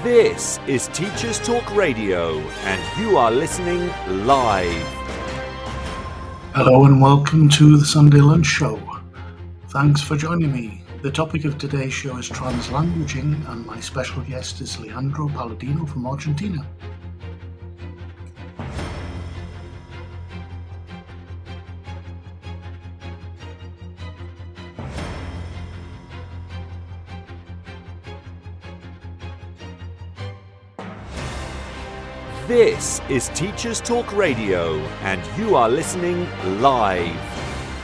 This is Teachers Talk Radio, and you are listening live. Hello and welcome to the Sunday Lunch Show. Thanks for joining me. The topic of today's show is Translanguaging, and my special guest is Leandro Palladino from Argentina. This is Teachers Talk Radio, and you are listening live.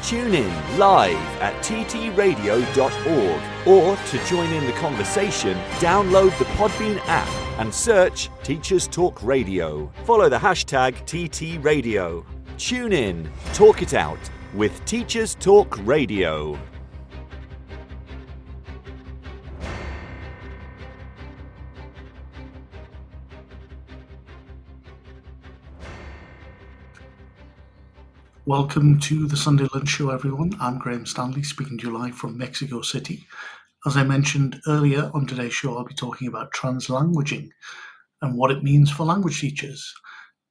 Tune in live at ttradio.org, or to join in the conversation, download the Podbean app and search Teachers Talk Radio. Follow the hashtag TTRadio. Tune in, talk it out with Teachers Talk Radio. Welcome to the Sunday Lunch Show, everyone. I'm Graham Stanley, speaking to you live from Mexico City. As I mentioned earlier on today's show, I'll be talking about translanguaging and what it means for language teachers.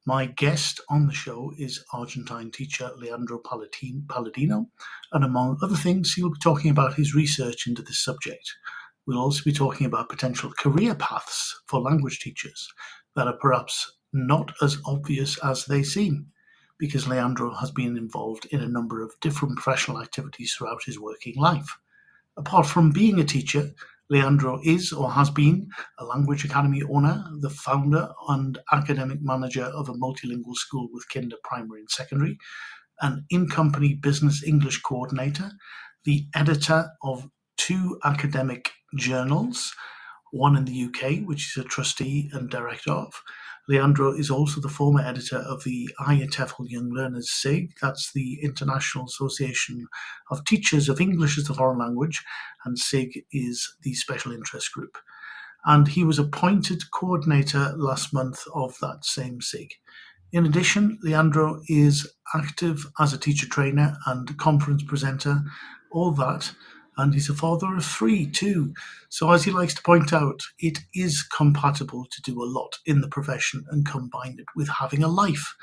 My guest on the show is Argentine teacher Leandro Palladino, and among other things, he'll be talking about his research into this subject. We'll also be talking about potential career paths for language teachers that are perhaps not as obvious as they seem, because Leandro has been involved in a number of different professional activities throughout his working life. Apart from being a teacher, Leandro is or has been a language academy owner, the founder and academic manager of a multilingual school with kinder, primary and secondary, an in-company business English coordinator, the editor of 2 academic journals, one in the UK, which he's a trustee and director of. Leandro is also the former editor of the IATEFL Young Learners SIG, that's the International Association of Teachers of English as a Foreign Language, and SIG is the special interest group. And he was appointed coordinator last month of that same SIG. In addition, Leandro is active as a teacher trainer and conference presenter, all that, and he's a father of 3 too. So as he likes to point out, it is compatible to do a lot in the profession and combine it with having a life.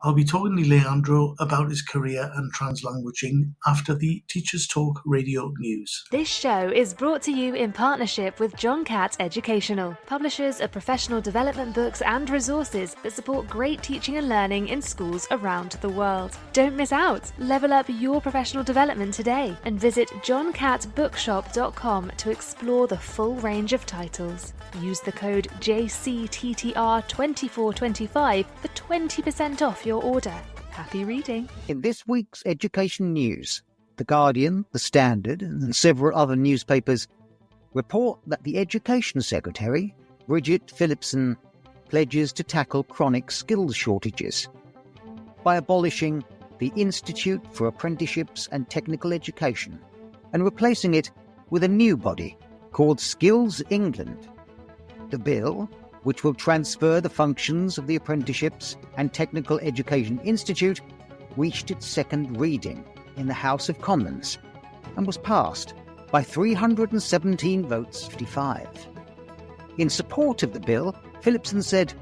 I'll be talking to Leandro about his career and translanguaging after the Teachers Talk Radio news. This show is brought to you in partnership with John Catt Educational, publishers of professional development books and resources that support great teaching and learning in schools around the world. Don't miss out. Level up your professional development today and visit johncattbookshop.com to explore the full range of titles. Use the code JCTTR2425 for 20% off your order. Happy reading. In this week's education news, The Guardian, The Standard, and several other newspapers report that the Education Secretary, Bridget Phillipson, pledges to tackle chronic skills shortages by abolishing the Institute for Apprenticeships and Technical Education and replacing it with a new body called Skills England. The bill, which will transfer the functions of the Apprenticeships and Technical Education Institute, reached its second reading in the House of Commons and was passed by 317 votes 55. In support of the bill, Phillipson said,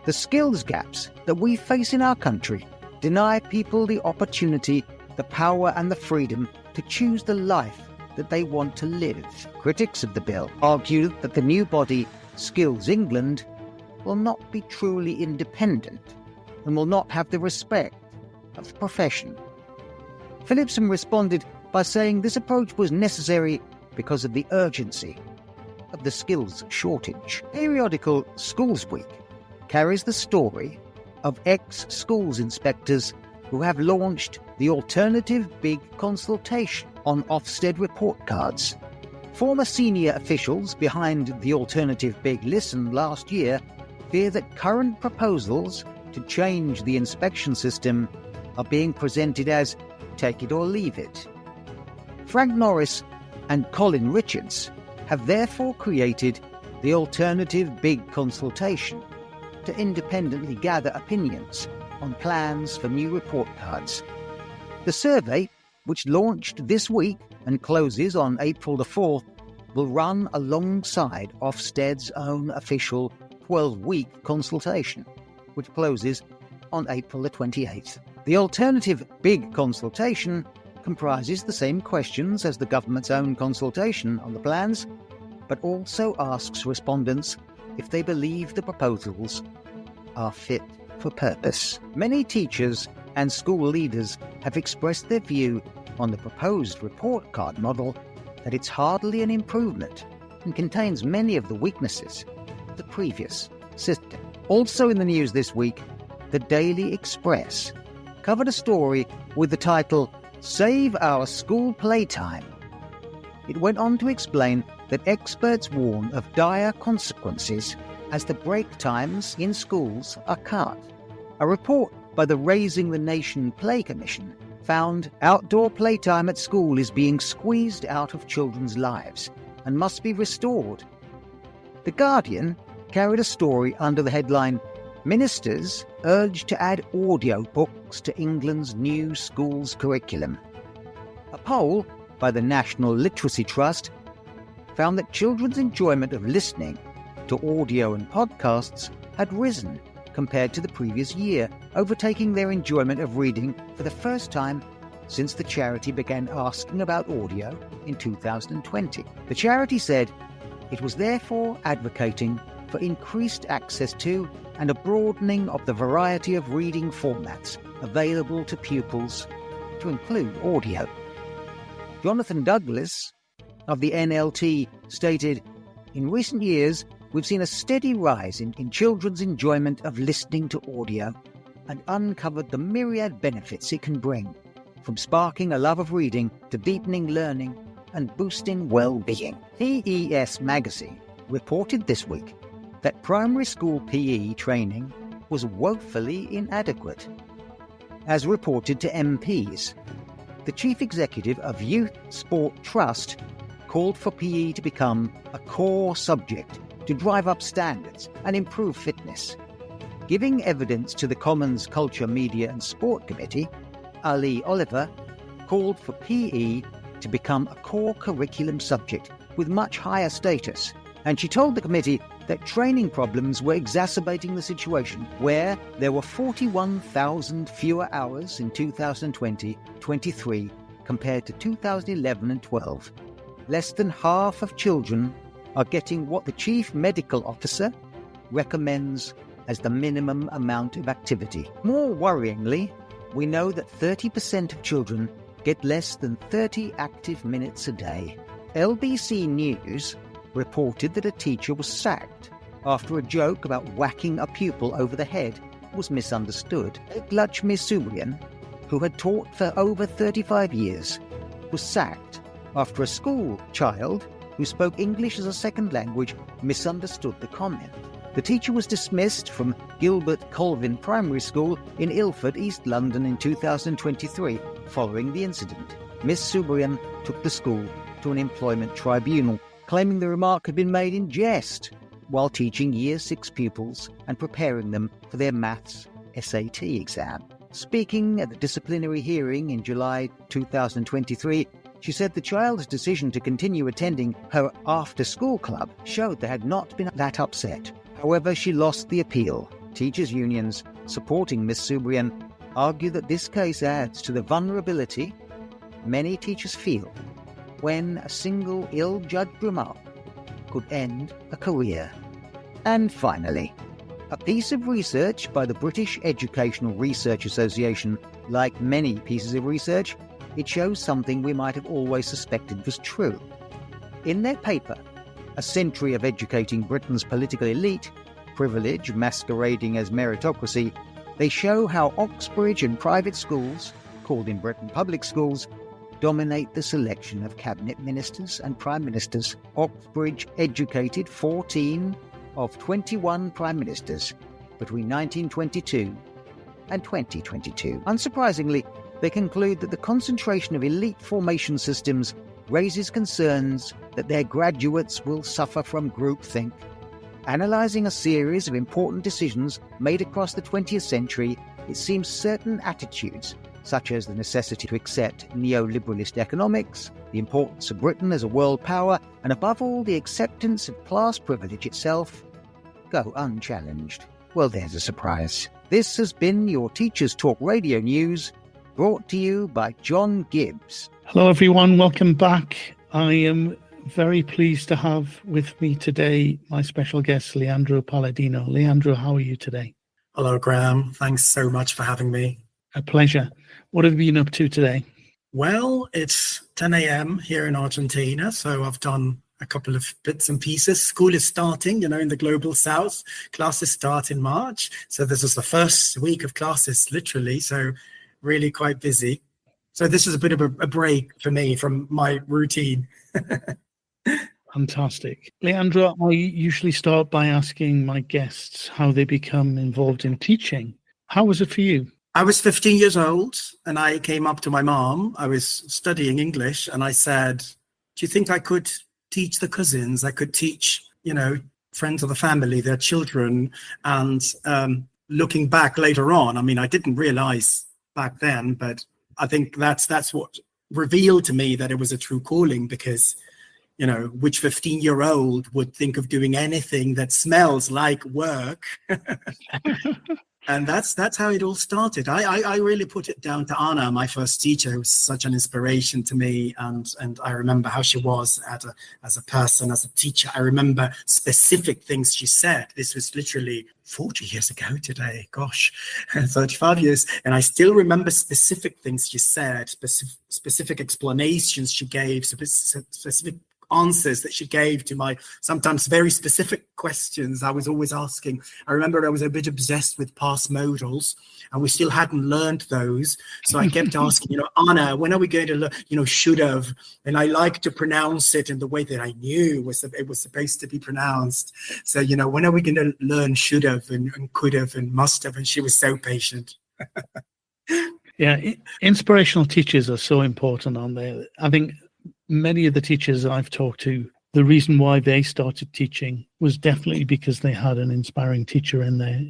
"The skills gaps that we face in our country deny people the opportunity, the power and the freedom to choose the life that they want to live." Critics of the bill argued that the new body, Skills England, will not be truly independent and will not have the respect of the profession. Phillipson responded by saying this approach was necessary because of the urgency of the skills shortage. Periodical Schools Week carries the story of ex-schools inspectors who have launched the Alternative Big Consultation on Ofsted report cards. Former senior officials behind the Alternative Big Listen last year fear that current proposals to change the inspection system are being presented as take it or leave it. Frank Norris and Colin Richards have therefore created the Alternative Big Consultation to independently gather opinions on plans for new report cards. The survey, which launched this week and closes on April the 4th, will run alongside Ofsted's own official 12-week consultation, which closes on April the 28th. The alternative big consultation comprises the same questions as the government's own consultation on the plans, but also asks respondents if they believe the proposals are fit for purpose. Many teachers and school leaders have expressed their view on the proposed report card model that it's hardly an improvement and contains many of the weaknesses of the previous system. Also in the news this week, the Daily Express covered a story with the title, "Save Our School Playtime." It went on to explain that experts warn of dire consequences as the break times in schools are cut. A report by the Raising the Nation Play Commission found outdoor playtime at school is being squeezed out of children's lives and must be restored. The Guardian carried a story under the headline, "Ministers urged to add audio books to England's new schools curriculum." A poll by the National Literacy Trust found that children's enjoyment of listening to audio and podcasts had risen compared to the previous year, overtaking their enjoyment of reading for the first time since the charity began asking about audio in 2020. The charity said it was therefore advocating for increased access to and a broadening of the variety of reading formats available to pupils, to include audio. Jonathan Douglas of the NLT stated, "In recent years, we've seen a steady rise in children's enjoyment of listening to audio and uncovered the myriad benefits it can bring, from sparking a love of reading to deepening learning and boosting well-being." PES Magazine reported this week that primary school PE training was woefully inadequate. As reported to MPs, the chief executive of Youth Sport Trust called for PE to become a core subject to drive up standards and improve fitness. Giving evidence to the Commons Culture, Media and Sport Committee, Ali Oliver called for PE to become a core curriculum subject with much higher status, and she told the committee that training problems were exacerbating the situation where there were 41,000 fewer hours in 2020-23 compared to 2011 and 12. Less than half of children are getting what the Chief Medical Officer recommends as the minimum amount of activity. More worryingly, we know that 30% of children get less than 30 active minutes a day. LBC News reported that a teacher was sacked after a joke about whacking a pupil over the head was misunderstood. Lakshmi Subrian, who had taught for over 35 years, was sacked after a school child who spoke English as a second language misunderstood the comment. The teacher was dismissed from Gilbert Colvin Primary School in Ilford, East London in 2023 following the incident. Miss Subrian took the school to an employment tribunal, claiming the remark had been made in jest while teaching Year 6 pupils and preparing them for their maths SAT exam. Speaking at the disciplinary hearing in July 2023, she said the child's decision to continue attending her after-school club showed they had not been that upset. However, she lost the appeal. Teachers' unions supporting Miss Subrian argue that this case adds to the vulnerability many teachers feel when a single ill-judged remark could end a career. And finally, a piece of research by the British Educational Research Association. Like many pieces of research, it shows something we might have always suspected was true. In their paper, A Century of Educating Britain's Political Elite, Privilege Masquerading as Meritocracy, they show how Oxbridge and private schools, called in Britain public schools, dominate the selection of cabinet ministers and prime ministers. Oxbridge educated 14 of 21 prime ministers between 1922 and 2022. Unsurprisingly, they conclude that the concentration of elite formation systems raises concerns that their graduates will suffer from groupthink. Analysing a series of important decisions made across the 20th century, it seems certain attitudes, such as the necessity to accept neoliberalist economics, the importance of Britain as a world power, and above all, the acceptance of class privilege itself, go unchallenged. Well, there's a surprise. This has been your Teachers Talk Radio News, brought to you by John Gibbs. Hello, everyone. Welcome back. I am very pleased to have with me today my special guest, Leandro Palladino. Leandro, how are you today? Hello, Graham. Thanks so much for having me. A pleasure. What have you been up to today? Well, it's 10 a.m. here in Argentina, so I've done a couple of bits and pieces. School is starting, in the global south. Classes start in March. So this is the first week of classes, literally. So really quite busy. So this is a bit of a break for me from my routine. Fantastic. Leandro, I usually start by asking my guests how they become involved in teaching. How was it for you? I was 15 years old and I came up to my mom. I was studying English and I said, do you think I could teach the cousins? I could teach, friends of the family, their children. And looking back later on, I didn't realize back then, but I think that's what revealed to me that it was a true calling, because which 15-year-old would think of doing anything that smells like work? And that's how it all started. I really put it down to Anna, my first teacher, who was such an inspiration to me. And I remember how she was as a person, as a teacher. I remember specific things she said. This was literally 40 years ago today, gosh, 35 years. And I still remember specific things she said, specific explanations she gave, specific answers that she gave to my sometimes very specific questions I was always asking. I remember I was a bit obsessed with past modals and we still hadn't learned those. So I kept asking, Anna, when are we going to learn, should have? And I like to pronounce it in the way that I knew it was supposed to be pronounced. So, when are we going to learn should have and could have and must have? And she was so patient. Yeah, inspirational teachers are so important, aren't they? I think many of the teachers I've talked to, the reason why they started teaching was definitely because they had an inspiring teacher in there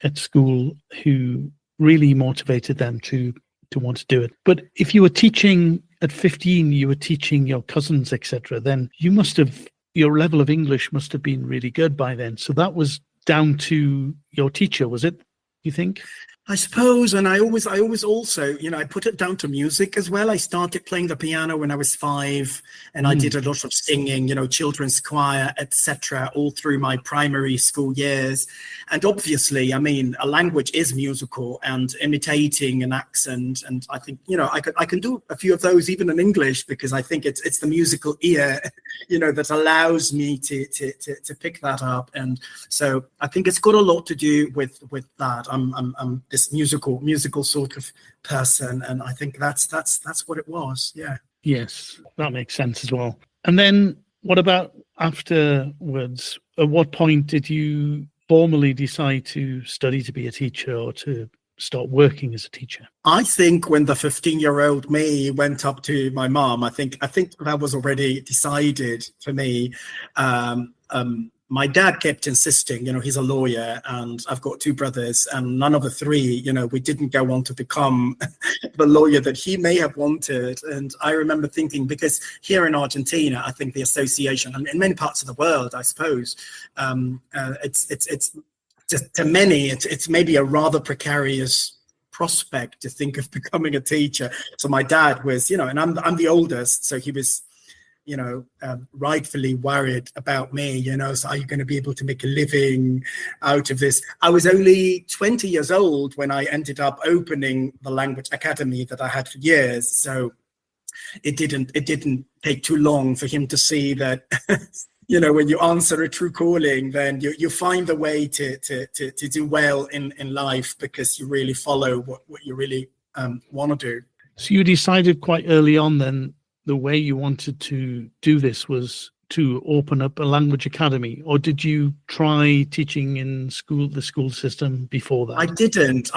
at school who really motivated them to want to do it. But if you were teaching at 15, you were teaching your cousins, etc., then your level of English must have been really good by then. So that was down to your teacher, was it, you think? I suppose, and I always also, I put it down to music as well. I started playing the piano when I was 5, and I did a lot of singing, children's choir, etc., all through my primary school years. And obviously, a language is musical, and imitating an accent, and I think, I can do a few of those even in English, because I think it's the musical ear, that allows me to pick that up. And so I think it's got a lot to do with that. I'm this musical sort of person, and I think that's what it was. Yeah. Yes, that makes sense as well. And then what about afterwards? At what point did you formally decide to study to be a teacher or to start working as a teacher? I think when the 15-year-old me went up to my mom, I think that was already decided for me. My dad kept insisting, he's a lawyer and I've got 2 brothers, and none of the 3, we didn't go on to become the lawyer that he may have wanted. And I remember thinking, because here in Argentina, I think the association, and in many parts of the world, I suppose, it's just, to many, it's maybe a rather precarious prospect to think of becoming a teacher. So my dad was, and I'm the oldest, so he was, rightfully worried about me, so are you going to be able to make a living out of this? I was only 20 years old when I ended up opening the language academy that I had for years. So it didn't take too long for him to see that, when you answer a true calling, then you find a way to do well in life, because you really follow what you really want to do. So you decided quite early on then the way you wanted to do this was to open up a language academy, or did you try teaching in the school system before that? I didn't.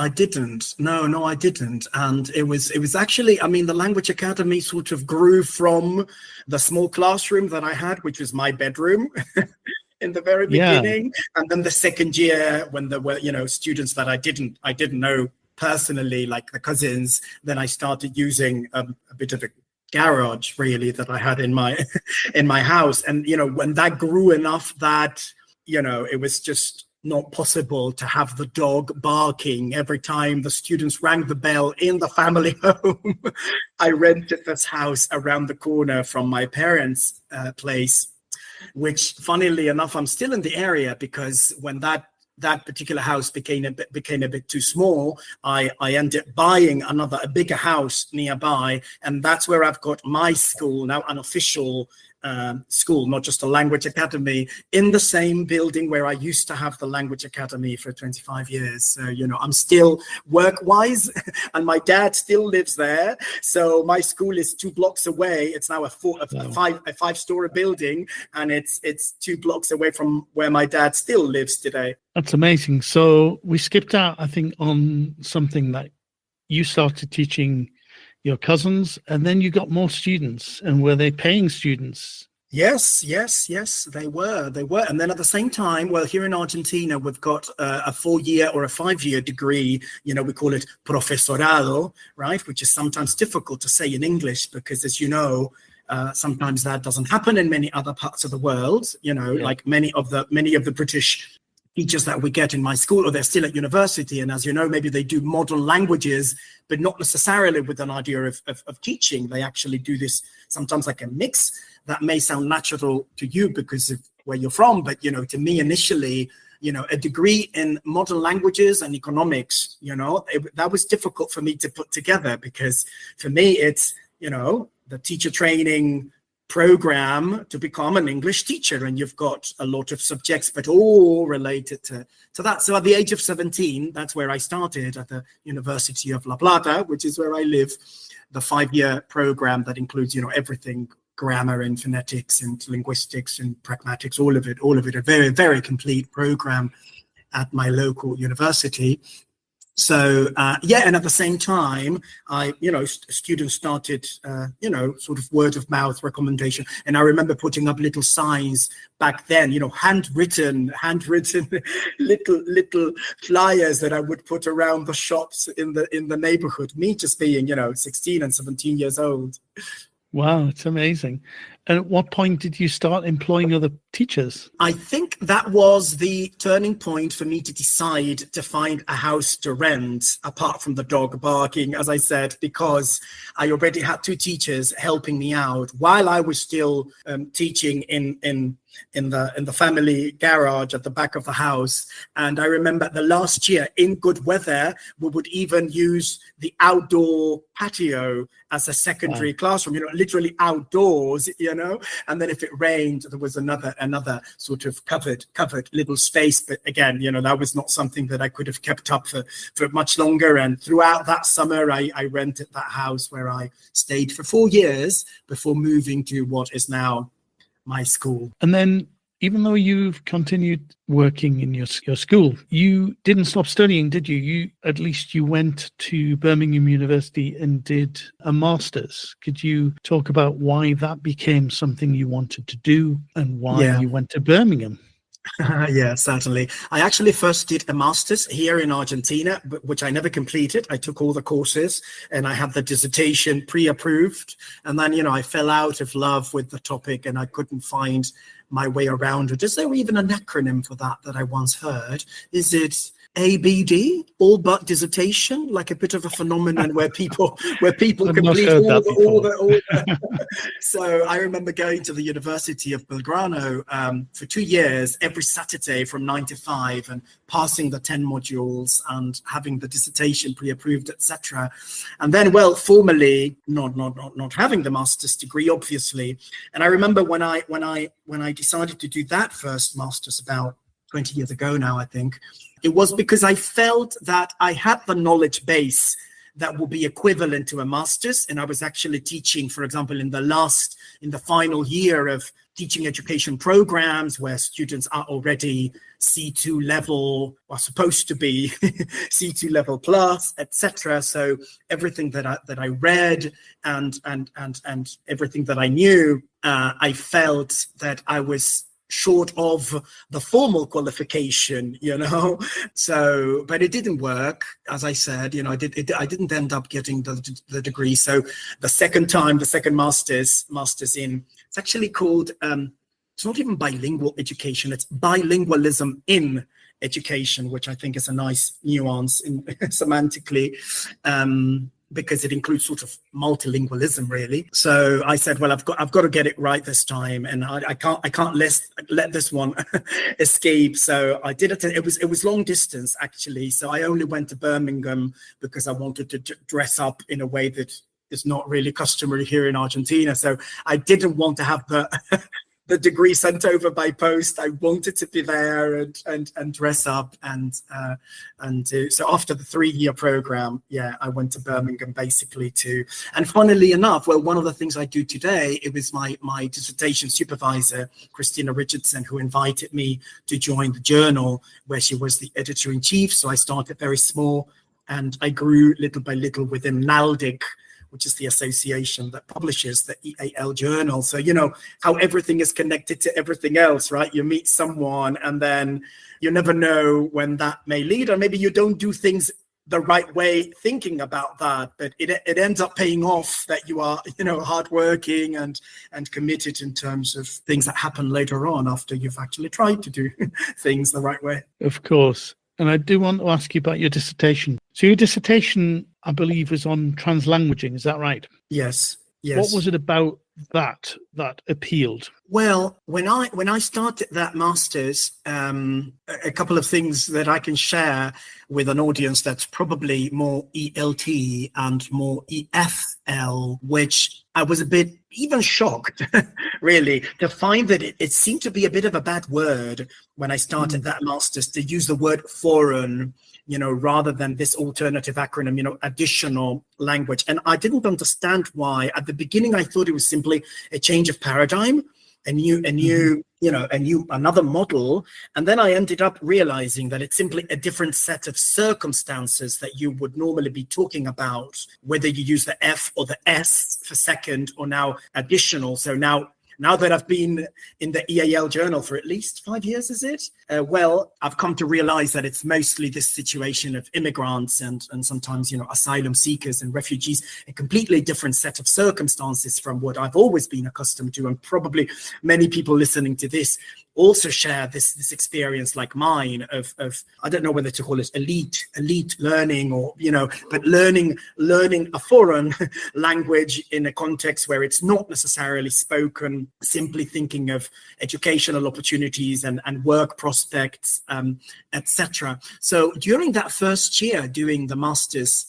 No, I didn't. And it was actually, the language academy sort of grew from the small classroom that I had, which was my bedroom in the very beginning. And then the second year, when there were, students that I didn't know personally, like the cousins, then I started using a bit of a garage really that I had in my in my house. And when that grew enough that it was just not possible to have the dog barking every time the students rang the bell in the family home, I rented this house around the corner from my parents' place, which funnily enough, I'm still in the area, because when that particular house became a bit too small, I ended up buying a bigger house nearby, and that's where I've got my school now, an official school, not just a language academy, in the same building where I used to have the language academy for 25 years. So, I'm still work-wise, and my dad still lives there. So my school is 2 blocks away. It's now a 5-story building, and it's 2 blocks away from where my dad still lives today. That's amazing. So we skipped out, I think, on something that you started teaching your cousins, and then you got more students. And were they paying students? Yes, they were. And then at the same time, well, here in Argentina, we've got a 4-year or a 5-year degree, we call it profesorado, right? Which is sometimes difficult to say in English because, as you know, sometimes that doesn't happen in many other parts of the world, like many of the British teachers that we get in my school, or they're still at university. And as you know, maybe they do modern languages, but not necessarily with an idea of teaching. They actually do this sometimes like a mix that may sound natural to you because of where you're from. But, to me initially, a degree in modern languages and economics, that was difficult for me to put together, because for me, it's, the teacher training program to become an English teacher, and you've got a lot of subjects, but all related to that. So at the age of 17, that's where I started at the University of La Plata, which is where I live, the 5-year program that includes, everything, grammar and phonetics and linguistics and pragmatics, all of it, a very, very complete program at my local university. So, and at the same time, students started, sort of word of mouth recommendation. And I remember putting up little signs back then, handwritten little flyers that I would put around the shops in the neighborhood, me just being, 16 and 17 years old. Wow, it's amazing. And at what point did you start employing other teachers? I think that was the turning point for me to decide to find a house to rent, apart from the dog barking, as I said, because I already had 2 teachers helping me out while I was still teaching in the family garage at the back of the house. And I remember the last year, in good weather, we would even use the outdoor patio as a secondary classroom, literally outdoors, and then if it rained, there was another sort of covered little space. But again, that was not something that I could have kept up for much longer. And throughout that summer, I rented that house where I stayed for 4 years before moving to what is now my school. And then, even though you've continued working in your school, you didn't stop studying, did you? You went to Birmingham University and did a master's. Could you talk about why that became something you wanted to do and why you went to Birmingham? Yeah, certainly. I actually first did a master's here in Argentina, which I never completed. I took all the courses and I had the dissertation pre-approved. And then, I fell out of love with the topic and I couldn't find my way around it. Is there even an acronym for that I once heard? Is it ABD, all but dissertation, like a bit of a phenomenon where people complete all the So I remember going to the University of Belgrano for 2 years, every Saturday from 9 to 5, and passing the 10 modules and having the dissertation pre-approved, etc. And then, formally not having the master's degree, obviously. And I remember when I decided to do that first master's about 20 years ago now, I think, it was because I felt that I had the knowledge base that would be equivalent to a master's. And I was actually teaching, for example, in the final year of teaching education programs where students are already C2 level, or supposed to be C2 level plus, etc. So everything that I read and everything that I knew, I felt that I was short of the formal qualification, So, but it didn't work. As I said, I didn't end up getting the degree. So the second master's in, it's actually called, it's not even bilingual education, it's bilingualism in education, which I think is a nice nuance semantically, because it includes sort of multilingualism, really. So I said, well, I've got to get it right this time, and I can't let this one escape. So I did it. It was long distance, actually. So I only went to Birmingham because I wanted to dress up in a way that is not really customary here in Argentina. So I didn't want to have the degree sent over by post. I wanted to be there and dress up and so after the 3-year program, I went to Birmingham basically and funnily enough, well, one of the things I do today, it was my dissertation supervisor, Christina Richardson, who invited me to join the journal where she was the editor-in-chief. So I started very small and I grew little by little within NALDIC, which is the association that publishes the EAL journal. So, how everything is connected to everything else, right? You meet someone and then you never know when that may lead, or maybe you don't do things the right way thinking about that, but it ends up paying off that you are, hardworking and committed in terms of things that happen later on after you've actually tried to do things the right way. Of course. And I do want to ask you about your dissertation. So your dissertation, I believe, was on translanguaging. Is that right? Yes. What was it about that appealed? Well, when I started that master's, a couple of things that I can share with an audience that's probably more ELT and more EFL, which I was a bit even shocked, really, to find that it seemed to be a bit of a bad word when I started that master's to use the word foreign, rather than this alternative acronym, additional language. And I didn't understand why. At the beginning, I thought it was simply a change of paradigm, another model. And then I ended up realizing that it's simply a different set of circumstances that you would normally be talking about, whether you use the F or the S for second or now additional. So now that I've been in the EAL journal for at least 5 years, is it? Well, I've come to realize that it's mostly this situation of immigrants and sometimes, asylum seekers and refugees, a completely different set of circumstances from what I've always been accustomed to. And probably many people listening to this also share this experience like mine of I don't know whether to call it elite learning or, but learning a foreign language in a context where it's not necessarily spoken, simply thinking of educational opportunities and work prospects, etc. So during that first year doing the master's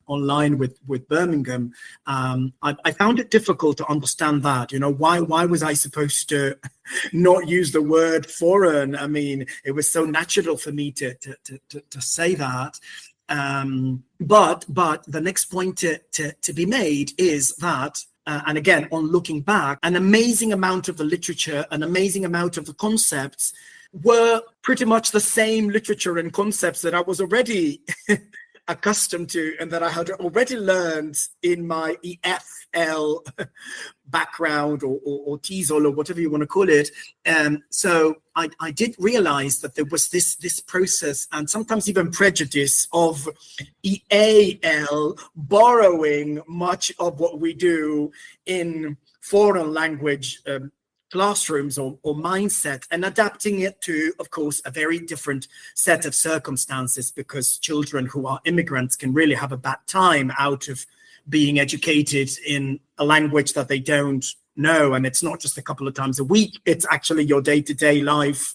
online with Birmingham, I found it difficult to understand that, why was I supposed to not use the word foreign? I mean, it was so natural for me to say that. But the next point to be made is that, and again, on looking back, an amazing amount of the literature, an amazing amount of the concepts were pretty much the same literature and concepts that I was already accustomed to and that I had already learned in my EFL background or TESOL or whatever you want to call it. So I did realize that there was this process and sometimes even prejudice of EAL borrowing much of what we do in foreign language classrooms or mindset and adapting it to, of course, a very different set of circumstances, because children who are immigrants can really have a bad time out of being educated in a language that they don't know. And it's not just a couple of times a week, it's actually your day-to-day life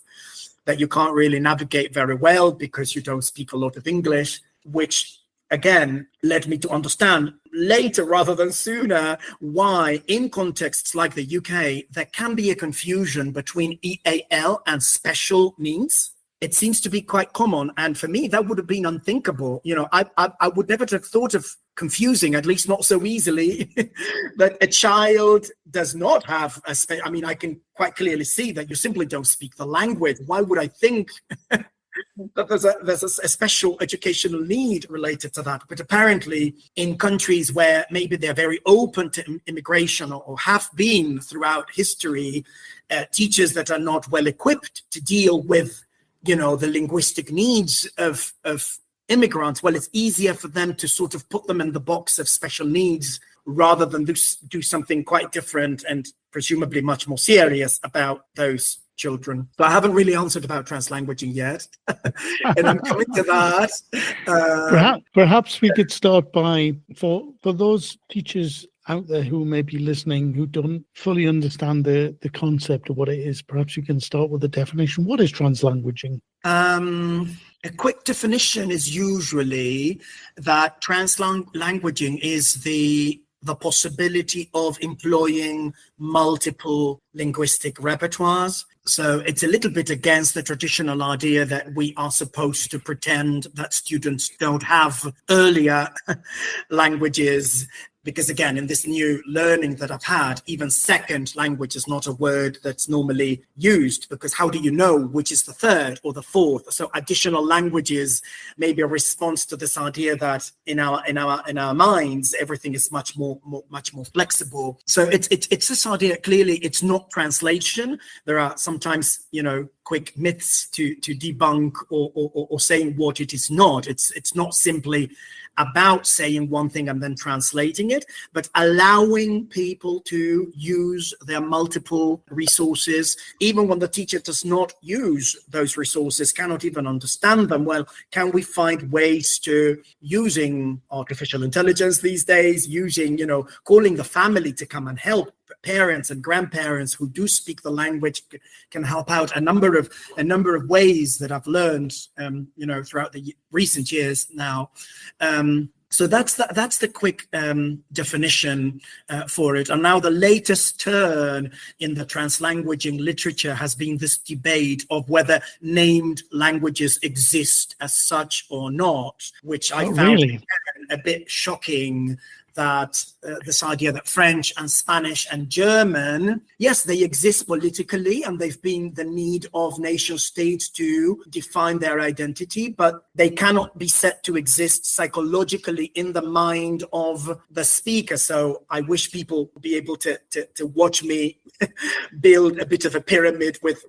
that you can't really navigate very well because you don't speak a lot of English, which again led me to understand later rather than sooner why in contexts like the UK there can be a confusion between EAL and special needs. It seems to be quite common, and for me that would have been unthinkable. I would never have thought of confusing, at least not so easily, that a child does not have I can quite clearly see that you simply don't speak the language. Why would I think that there's a special educational need related to that. But apparently in countries where maybe they're very open to immigration or have been throughout history, teachers that are not well equipped to deal with, the linguistic needs of immigrants, well, it's easier for them to sort of put them in the box of special needs rather than do something quite different and presumably much more serious about those children. So I haven't really answered about translanguaging yet, and I'm coming to that. Perhaps we could start by, for those teachers out there who may be listening who don't fully understand the concept of what it is, perhaps you can start with the definition. What is translanguaging? A quick definition is usually that translanguaging is the possibility of employing multiple linguistic repertoires. So it's a little bit against the traditional idea that we are supposed to pretend that students don't have earlier languages. Because again, in this new learning that I've had, even second language is not a word that's normally used, because how do you know which is the third or the fourth? So additional languages may be a response to this idea that in our minds everything is much more flexible. So it's this idea. Clearly, it's not translation. There are sometimes quick myths to debunk or saying what it is not. It's not simply about saying one thing and then translating it, but allowing people to use their multiple resources, even when the teacher does not use those resources, cannot even understand them. Well, can we find ways to, using artificial intelligence these days, using, calling the family to come and help, parents and grandparents who do speak the language can help out a number of ways that I've learned, throughout the recent years now. So that's the quick definition for it. And now the latest turn in the translanguaging literature has been this debate of whether named languages exist as such or not, which I found really a bit shocking. That this idea that French and Spanish and German, yes, they exist politically and they've been the need of nation states to define their identity, but they cannot be said to exist psychologically in the mind of the speaker. So I wish people would be able to watch me build a bit of a pyramid with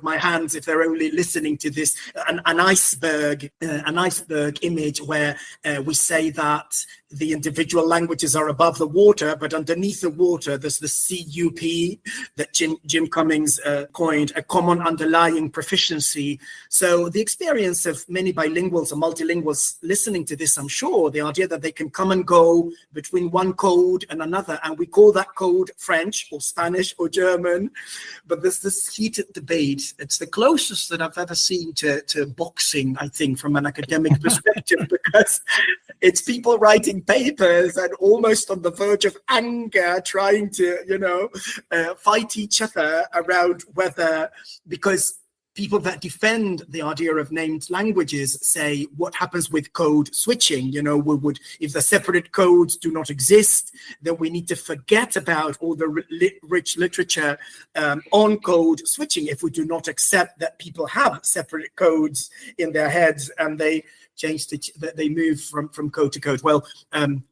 my hands if they're only listening to this, an iceberg image where we say that the individual languages are above the water, but underneath the water, there's the CUP that Jim Cummings coined, a common underlying proficiency. So the experience of many bilinguals and multilinguals listening to this, I'm sure, the idea that they can come and go between one code and another, and we call that code French or Spanish or German, but there's this heated debate. It's the closest that I've ever seen to boxing, I think, from an academic perspective, because it's people writing papers and almost on the verge of anger, trying to, fight each other around whether, because people that defend the idea of named languages say, what happens with code switching? If the separate codes do not exist, then we need to forget about all the rich literature on code switching if we do not accept that people have separate codes in their heads and they they move from code to code. Well,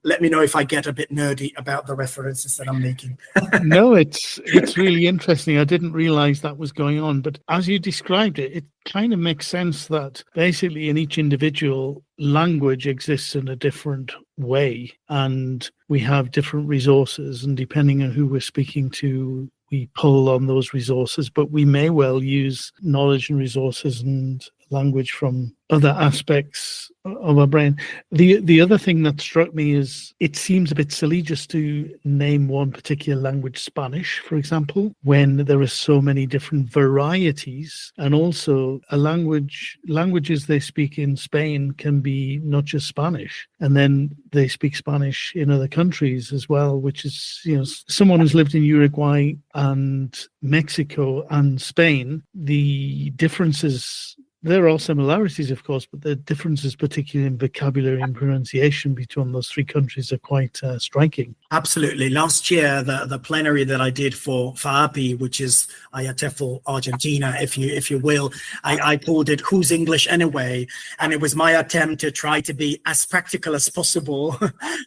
let me know if I get a bit nerdy about the references that I'm making. No, it's really interesting. I didn't realize that was going on, but as you described it, it kind of makes sense that basically in each individual language exists in a different way, and we have different resources, and depending on who we're speaking to, we pull on those resources, but we may well use knowledge and resources and language from other aspects of our brain. The other thing that struck me is it seems a bit silly just to name one particular language Spanish, for example, when there are so many different varieties, and also languages they speak in Spain can be not just Spanish, and then they speak Spanish in other countries as well, which is, someone who's lived in Uruguay and Mexico and Spain, the differences There are similarities, of course, but the differences, particularly in vocabulary and pronunciation between those three countries, are quite striking. Absolutely. Last year, the plenary that I did for FAAPI, which is IATEFL Argentina, if you will, I called it "Who's English Anyway?" And it was my attempt to try to be as practical as possible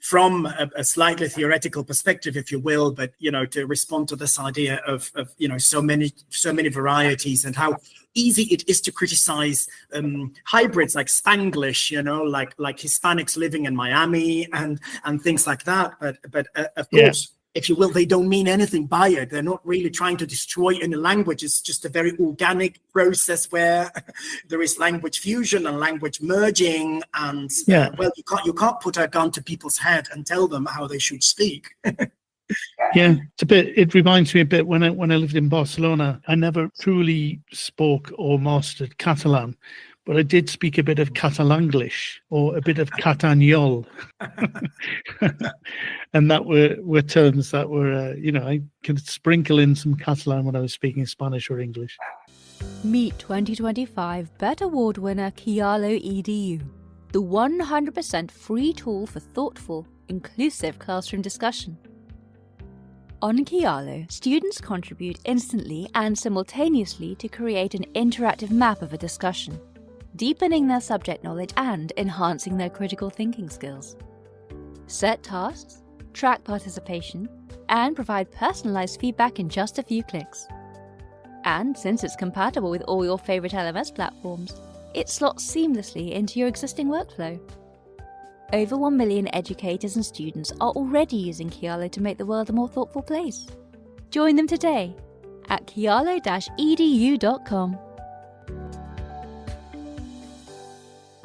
from a slightly theoretical perspective, if you will, but to respond to this idea of so many varieties and how easy it is to criticize hybrids like Spanglish, like Hispanics living in Miami and things like that. But of course, if you will, they don't mean anything by it. They're not really trying to destroy any language. It's just a very organic process where there is language fusion and language merging. And well, you can't put a gun to people's head and tell them how they should speak. Yeah, it reminds me a bit when I lived in Barcelona. I never truly spoke or mastered Catalan, but I did speak a bit of Catalanglish or a bit of Catanyol. And that were terms that were, I could sprinkle in some Catalan when I was speaking Spanish or English. Meet 2025 BET Award winner Kialo EDU, the 100% free tool for thoughtful, inclusive classroom discussion. On Kialo, students contribute instantly and simultaneously to create an interactive map of a discussion, deepening their subject knowledge and enhancing their critical thinking skills. Set tasks, track participation, and provide personalized feedback in just a few clicks. And since it's compatible with all your favorite LMS platforms, it slots seamlessly into your existing workflow. Over 1 million educators and students are already using Kialo to make the world a more thoughtful place. Join them today at kialo-edu.com.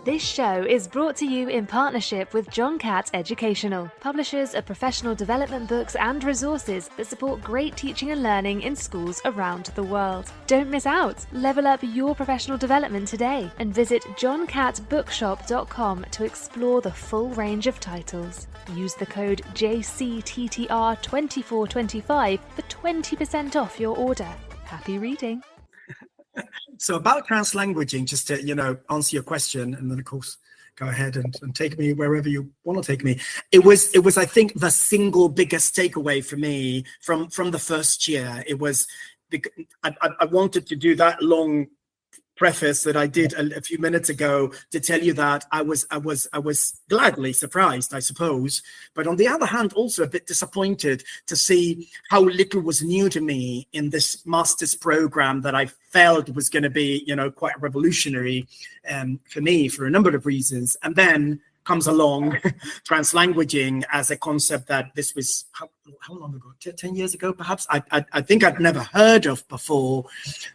This show is brought to you in partnership with John Catt Educational, publishers of professional development books and resources that support great teaching and learning in schools around the world. Don't miss out. Level up your professional development today and visit johncattbookshop.com to explore the full range of titles. Use the code JCTTR2425 for 20% off your order. Happy reading. So about translanguaging, just to answer your question, and then of course go ahead and take me wherever you want to take me. It was I think the single biggest takeaway for me from the first year. It was I wanted to do that long preface that I did a few minutes ago to tell you that I was gladly surprised, I suppose, but on the other hand also a bit disappointed to see how little was new to me in this master's program that I felt was going to be quite revolutionary for me for a number of reasons. And then comes along translanguaging as a concept that this was how long ago, 10 years ago perhaps, I think I'd never heard of before.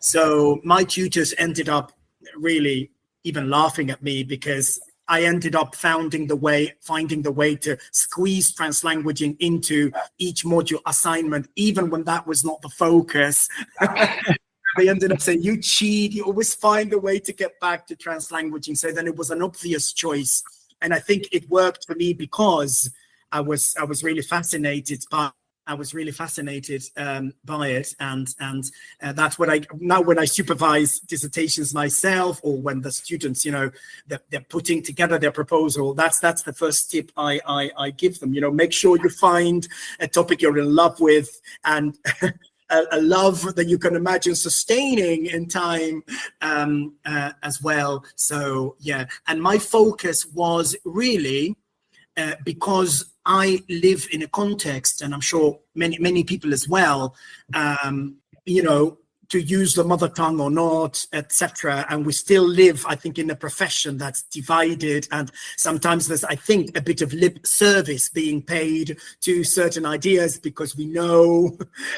So my tutors ended up really even laughing at me because I ended up finding the way to squeeze translanguaging into each module assignment, even when that was not the focus. They ended up saying, "You cheat, you always find a way to get back to translanguaging." So then it was an obvious choice. And I think it worked for me because I was really fascinated by it, and that's what now when I supervise dissertations myself, or when the students they're putting together their proposal, that's the first tip I give them. Make sure you find a topic you're in love with and a love that you can imagine sustaining in time as well. So and my focus was really because I live in a context, and I'm sure many people as well, to use the mother tongue or not, etc. And we still live, I think, in a profession that's divided, and sometimes there's, I think, a bit of lip service being paid to certain ideas because we know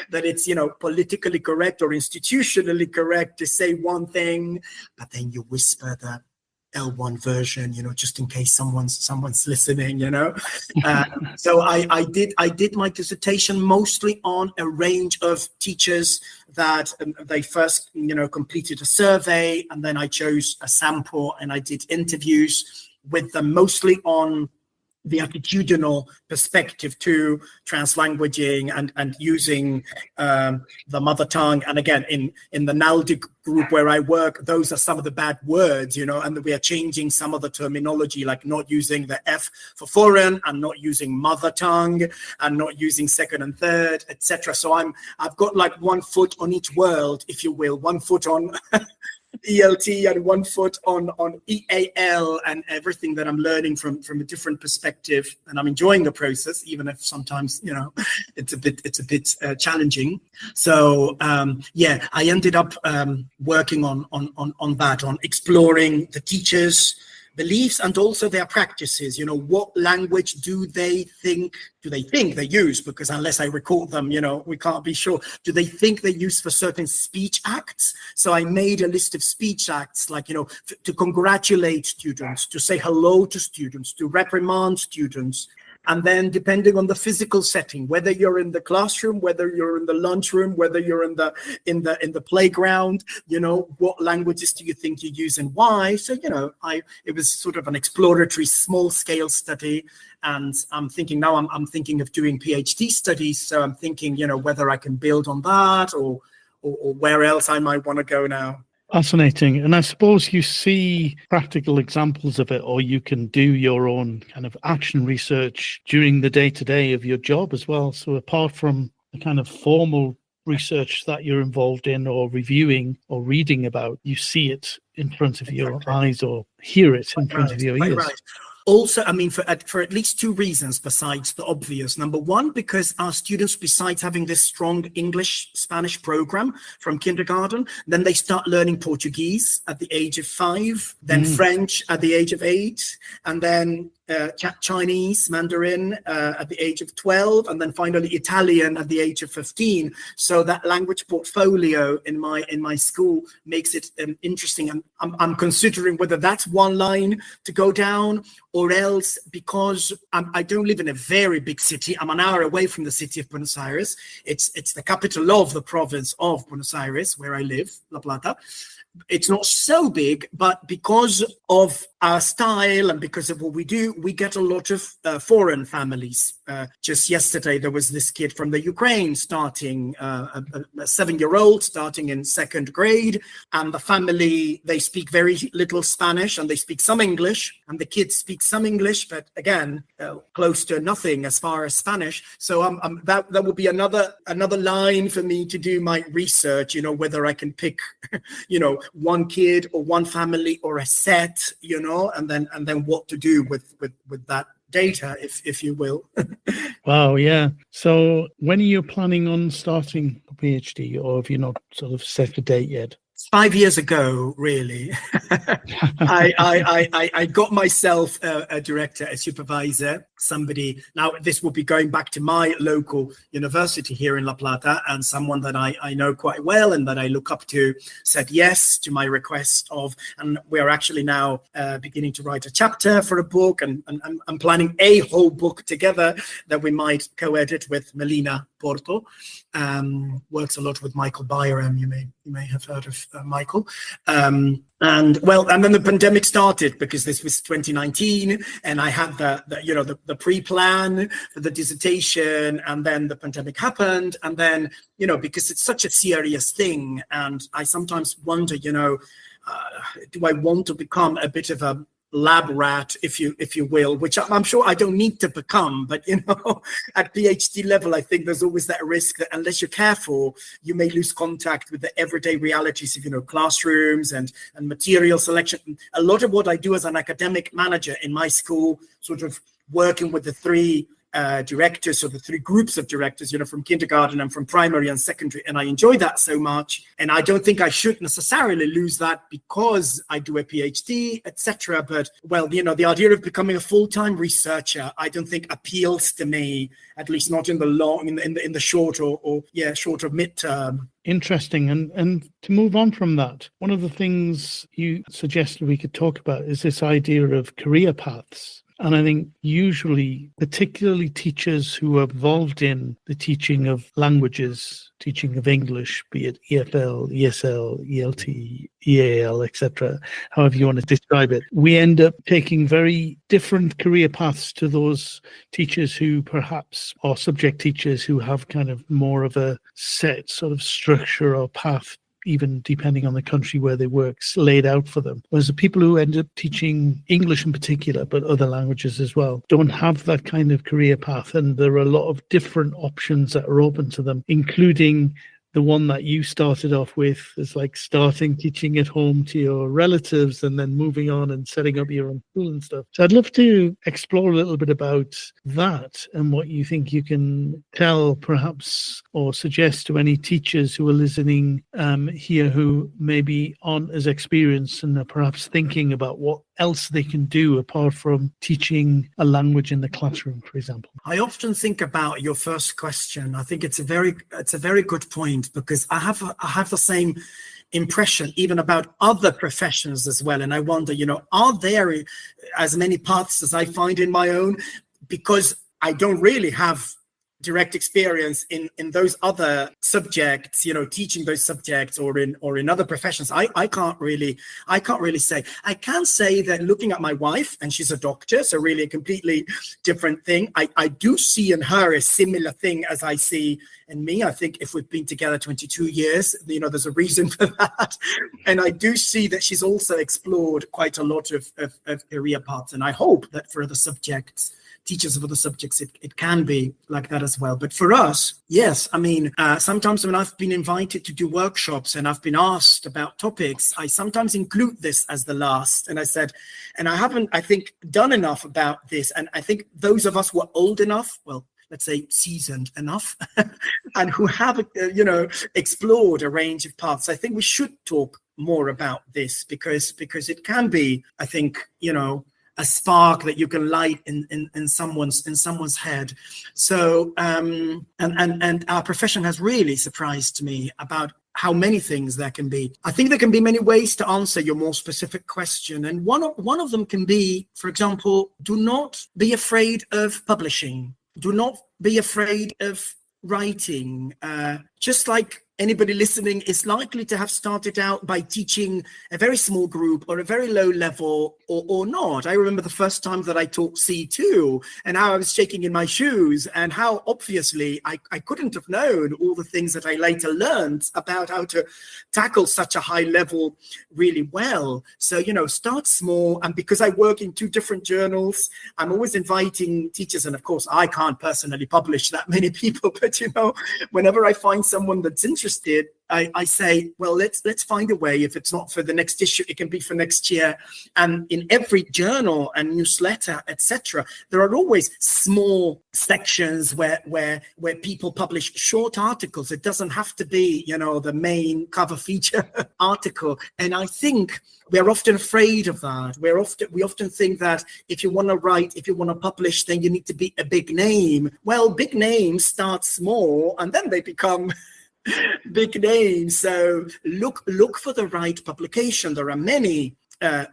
that it's, politically correct or institutionally correct to say one thing, but then you whisper the L1 version, just in case someone's listening, So I did my dissertation mostly on a range of teachers that they first, completed a survey, and then I chose a sample and I did interviews with them, mostly on the attitudinal perspective to translanguaging and using the mother tongue. And again, in the Naldic group where I work, those are some of the bad words, and we are changing some of the terminology, like not using the F for foreign and not using mother tongue and not using second and third, etc. So I've got like 1 foot on each world, if you will, 1 foot on ELT and 1 foot on EAL, and everything that I'm learning from a different perspective, and I'm enjoying the process, even if sometimes it's a bit challenging. So I ended up working on that, on exploring the teachers' beliefs and also their practices. What language do they think they use? Because unless I record them, we can't be sure. Do they think they use for certain speech acts? So I made a list of speech acts, like, to congratulate students, to say hello to students, to reprimand students. And then depending on the physical setting, whether you're in the classroom, whether you're in the lunchroom, whether you're in the playground, what languages do you think you use and why? So, it was sort of an exploratory small scale study. And I'm thinking now I'm thinking of doing PhD studies. So I'm thinking, whether I can build on that or where else I might want to go now. Fascinating. And I suppose you see practical examples of it, or you can do your own kind of action research during the day-to-day of your job as well. So apart from the kind of formal research that you're involved in or reviewing or reading about, you see it in front of your eyes or hear it in front of your ears. Right. Also, for at least two reasons besides the obvious. Number one, because our students, besides having this strong English-Spanish program from kindergarten, then they start learning Portuguese at the age of 5, then French at the age of 8, and then Chinese, Mandarin at the age of 12, and then finally Italian at the age of 15. So that language portfolio in my school makes it interesting. And I'm considering whether that's one line to go down, or else, because I don't live in a very big city, I'm an hour away from the city of Buenos Aires. It's the capital of the province of Buenos Aires, where I live, La Plata. It's not so big, but because of our style and because of what we do, we get a lot of foreign families. Just yesterday, there was this kid from the Ukraine starting, a 7-year-old starting in 2nd grade. And the family, they speak very little Spanish and they speak some English. And the kids speak some English, but again, close to nothing as far as Spanish. So that would be another line for me to do my research, whether I can pick, one kid or one family or a set, and then what to do with that data, if you will. Wow, yeah. So when are you planning on starting a PhD, or have you not sort of set a date yet? 5 years ago, really. I got myself a director, a supervisor, somebody. Now, this will be going back to my local university here in La Plata, and someone that I know quite well and that I look up to said yes to my request and we are actually now beginning to write a chapter for a book, and I'm planning a whole book together that we might co-edit with Melina Porto. Works a lot with Michael Byram. You may have heard of Michael. And then the pandemic started, because this was 2019, and I had the pre-plan for the dissertation, and then the pandemic happened, and then because it's such a serious thing, and I sometimes wonder, do I want to become a bit of a lab rat, if you will, which I'm sure I don't need to become, but at PhD level, I think there's always that risk that unless you're careful, you may lose contact with the everyday realities of classrooms and material selection. A lot of what I do as an academic manager in my school, sort of working with the 3 directors, or the 3 groups of directors, from kindergarten and from primary and secondary, and I enjoy that so much, and I don't think I should necessarily lose that because I do a PhD, etc. But the idea of becoming a full-time researcher, I don't think appeals to me, at least not in the short or short or mid-term. Interesting. And to move on from that, one of the things you suggested we could talk about is this idea of career paths. And I think usually, particularly teachers who are involved in the teaching of languages, teaching of English, be it EFL, ESL, ELT, EAL, etc., however you want to describe it, we end up taking very different career paths to those teachers who perhaps are subject teachers who have kind of more of a set sort of structure or path, even depending on the country where they work, laid out for them. Whereas the people who end up teaching English in particular, but other languages as well, don't have that kind of career path. And there are a lot of different options that are open to them, including the one that you started off with, is like starting teaching at home to your relatives and then moving on and setting up your own school and stuff. So I'd love to explore a little bit about that and what you think you can tell perhaps or suggest to any teachers who are listening here who maybe aren't as experienced and are perhaps thinking about what else they can do apart from teaching a language in the classroom, for example. I often think about your first question. I think it's a very good point, because I have the same impression even about other professions as well. And I wonder, are there as many paths as I find in my own? Because I don't really have direct experience in those other subjects, teaching those subjects, or in other professions. I can't really say. I can say that looking at my wife, and she's a doctor, so really a completely different thing. I do see in her a similar thing as I see in me. I think if we've been together 22 years, there's a reason for that. And I do see that she's also explored quite a lot of career paths. And I hope that for other subjects, teachers of other subjects, it can be like that as well. But for us, yes, I mean, sometimes when I've been invited to do workshops and I've been asked about topics, I sometimes include this as the last. And I said, and I haven't, I think, done enough about this. And I think those of us who are old enough, well, let's say seasoned enough, and who have, explored a range of paths, I think we should talk more about this, because it can be, I think, a spark that you can light in someone's head. So and our profession has really surprised me about how many things there can be. I think there can be many ways to answer your more specific question, and one of them can be, for example, do not be afraid of publishing. Do not be afraid of writing. Just like anybody listening is likely to have started out by teaching a very small group or a very low level, or not. I remember the first time that I taught C2 and how I was shaking in my shoes, and how obviously I couldn't have known all the things that I later learned about how to tackle such a high level really well. So, start small. And because I work in 2 different journals, I'm always inviting teachers. And of course, I can't personally publish that many people, but, whenever I find someone that's interested, I say, well, let's find a way. If it's not for the next issue, it can be for next year. And in every journal and newsletter, etc., there are always small sections where people publish short articles. It doesn't have to be, the main cover feature article. And I think we're often afraid of that. We often think that if you want to write, if you want to publish, then you need to be a big name. Well, big names start small and then they become big names. So look for the right publication. There are many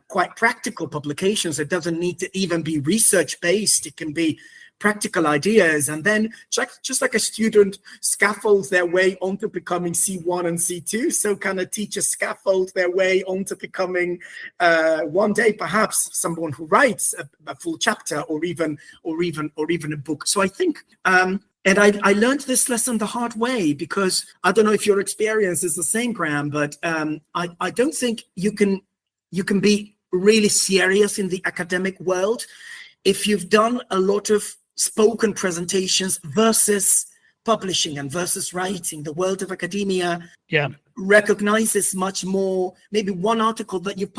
quite practical publications. It doesn't need to even be research based. It can be practical ideas. And then just like a student scaffolds their way onto becoming C1 and C2, so can a teacher scaffold their way onto becoming one day perhaps someone who writes a full chapter or even a book. So I think and I learned this lesson the hard way, because I don't know if your experience is the same, Graham, but I don't think you can be really serious in the academic world if you've done a lot of spoken presentations versus publishing and versus writing. The world of academia recognizes much more. Maybe one article that you've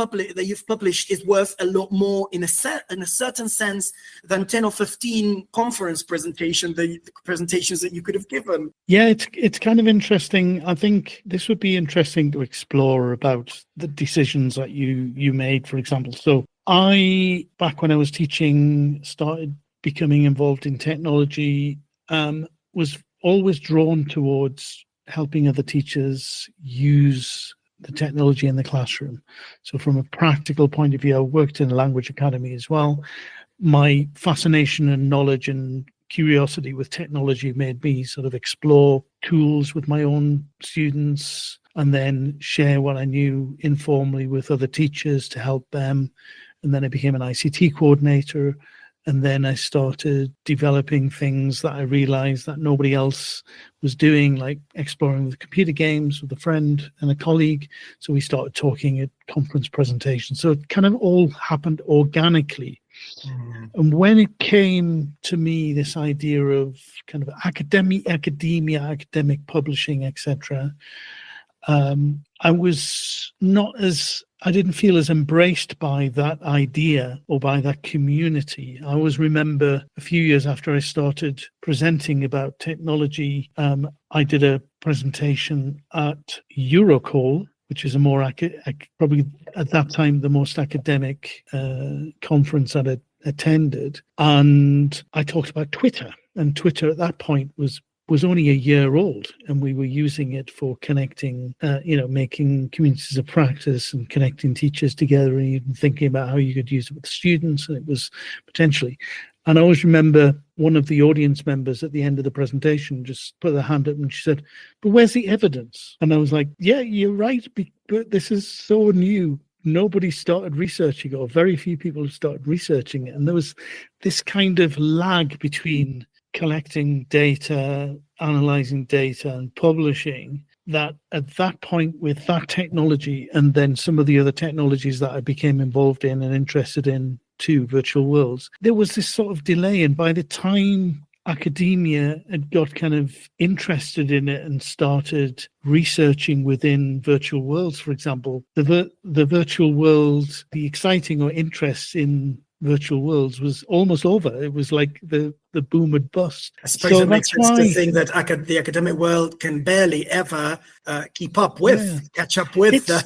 published is worth a lot more in a certain sense than 10 or 15 conference presentations that you could have given. Yeah, it's kind of interesting. I think this would be interesting to explore about the decisions that you made, for example. So I, back when I was teaching, started becoming involved in technology, was always drawn towards helping other teachers use the technology in the classroom. So from a practical point of view, I worked in a language academy as well. my fascination and knowledge and curiosity with technology made me sort of explore tools with my own students and then share what I knew informally with other teachers to help them. And then I became an ICT coordinator. And then I started developing things that I realized that nobody else was doing, like exploring with computer games with a friend and a colleague. So we started talking at conference presentations. So it kind of all happened organically. And when it came to me, this idea of kind of academic publishing, etc., I didn't feel as embraced by that idea or by that community. I always remember a few years after I started presenting about technology, I did a presentation at Eurocall, which is a more probably at that time the most academic conference that I attended, and I talked about Twitter. And Twitter at that point was only a year old, and we were using it for connecting, making communities of practice and connecting teachers together, and even thinking about how you could use it with students. And it was potentially. And I always remember one of the audience members at the end of the presentation just put their hand up and she said, "But where's the evidence?" And I was like, "Yeah, you're right, but this is so new. Nobody started researching, or very few people have started researching it." And there was this kind of lag between collecting data, analyzing data, and publishing, that at that point with that technology and then some of the other technologies that I became involved in and interested in too, virtual worlds, there was this sort of delay. And by the time academia had got kind of interested in it and started researching within virtual worlds, for example, the virtual world, the exciting or interest in virtual worlds was almost over. It was like the boom had bust. I suppose it makes sense to think that the academic world can barely ever catch up with the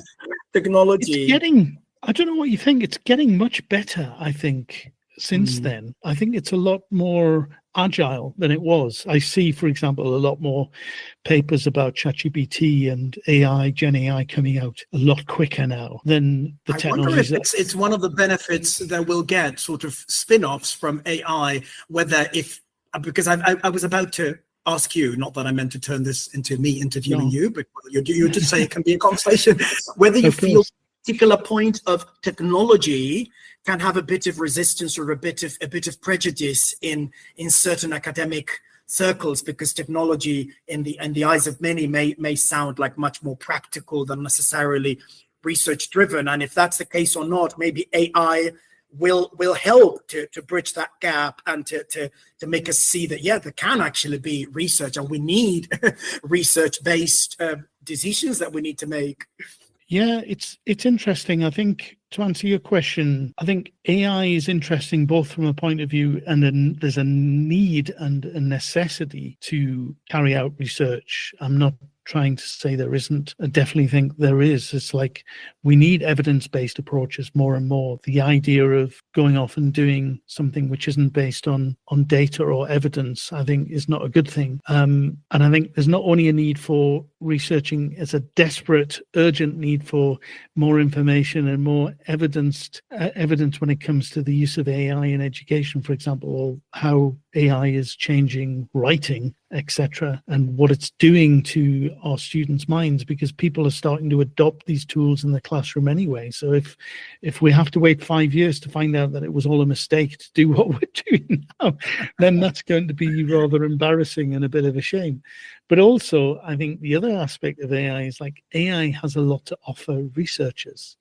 technology. It's getting, I don't know what you think, it's getting much better, I think, since then. I think it's a lot more agile than it was. I see, for example, a lot more papers about ChatGPT and AI, Gen AI coming out a lot quicker now than the technologies. I wonder if it's one of the benefits that we'll get, sort of spin-offs from AI, because I was about to ask you, not that I meant to turn this into me interviewing you, but you did say it can be a conversation, whether you feel a particular point of technology can have a bit of resistance or a bit of prejudice in certain academic circles, because technology in the eyes of many may sound like much more practical than necessarily research driven. And if that's the case or not, maybe AI will help to bridge that gap and to make us see that there can actually be research, and we need research-based decisions that we need to make. Yeah, it's interesting. I think, to answer your question, I think AI is interesting both from a point of view, and then there's a need and a necessity to carry out research. I'm not trying to say there isn't. I definitely think there is. It's like we need evidence-based approaches more and more. The idea of going off and doing something which isn't based on data or evidence, I think, is not a good thing. And I think there's not only a need for researching, it's a desperate, urgent need for more information and more evidence when it comes to the use of AI in education, for example, or how AI is changing writing, etc., and what it's doing to our students' minds, because people are starting to adopt these tools in the classroom anyway. So if we have to wait 5 years to find out that it was all a mistake to do what we're doing now, then that's going to be rather embarrassing and a bit of a shame. But also, I think the other aspect of AI is like AI has a lot to offer researchers.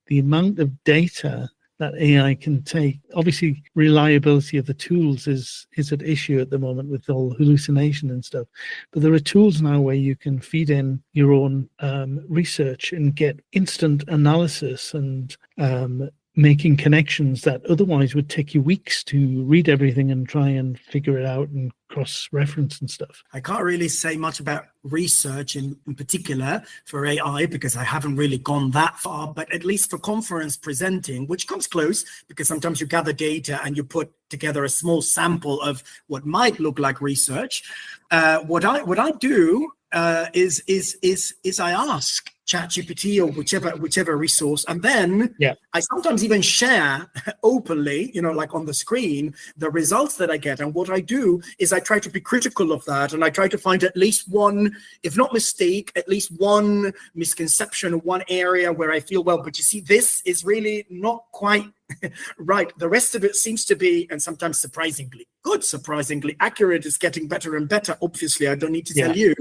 The amount of data that AI can take, obviously reliability of the tools is at issue at the moment with all hallucination and stuff, but there are tools now where you can feed in your own research and get instant analysis and making connections that otherwise would take you weeks to read everything and try and figure it out and cross-reference and stuff. I can't really say much about research in particular for AI because I haven't really gone that far, but at least for conference presenting, which comes close because sometimes you gather data and you put together a small sample of what might look like research. What I do is I ask ChatGPT or whichever resource, and then Yeah. I sometimes even share openly, like on the screen, the results that I get. And what I do is I try to be critical of that, and I try to find at least one, if not mistake, at least one misconception, one area where I feel, well, but you see, this is really not quite right. The rest of it seems to be, and sometimes surprisingly good, surprisingly accurate, is getting better and better. Obviously, I don't need to tell you.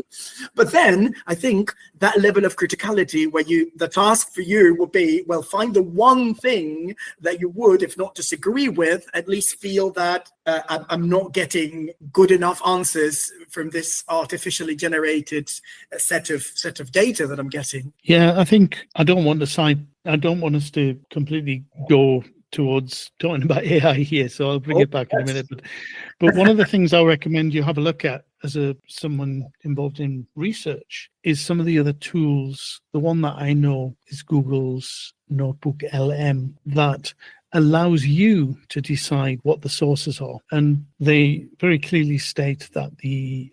But then I think that level of criticality where the task for you would be, well, find the one thing that you would, if not disagree with, at least feel that I'm not getting good enough answers from this artificially generated set of data that I'm getting. Yeah, I think I don't want us to completely go towards talking about AI here, so I'll bring it back in a minute. But one of the things I'll recommend you have a look at as someone involved in research is some of the other tools. The one that I know is Google's Notebook LM that allows you to decide what the sources are. And they very clearly state that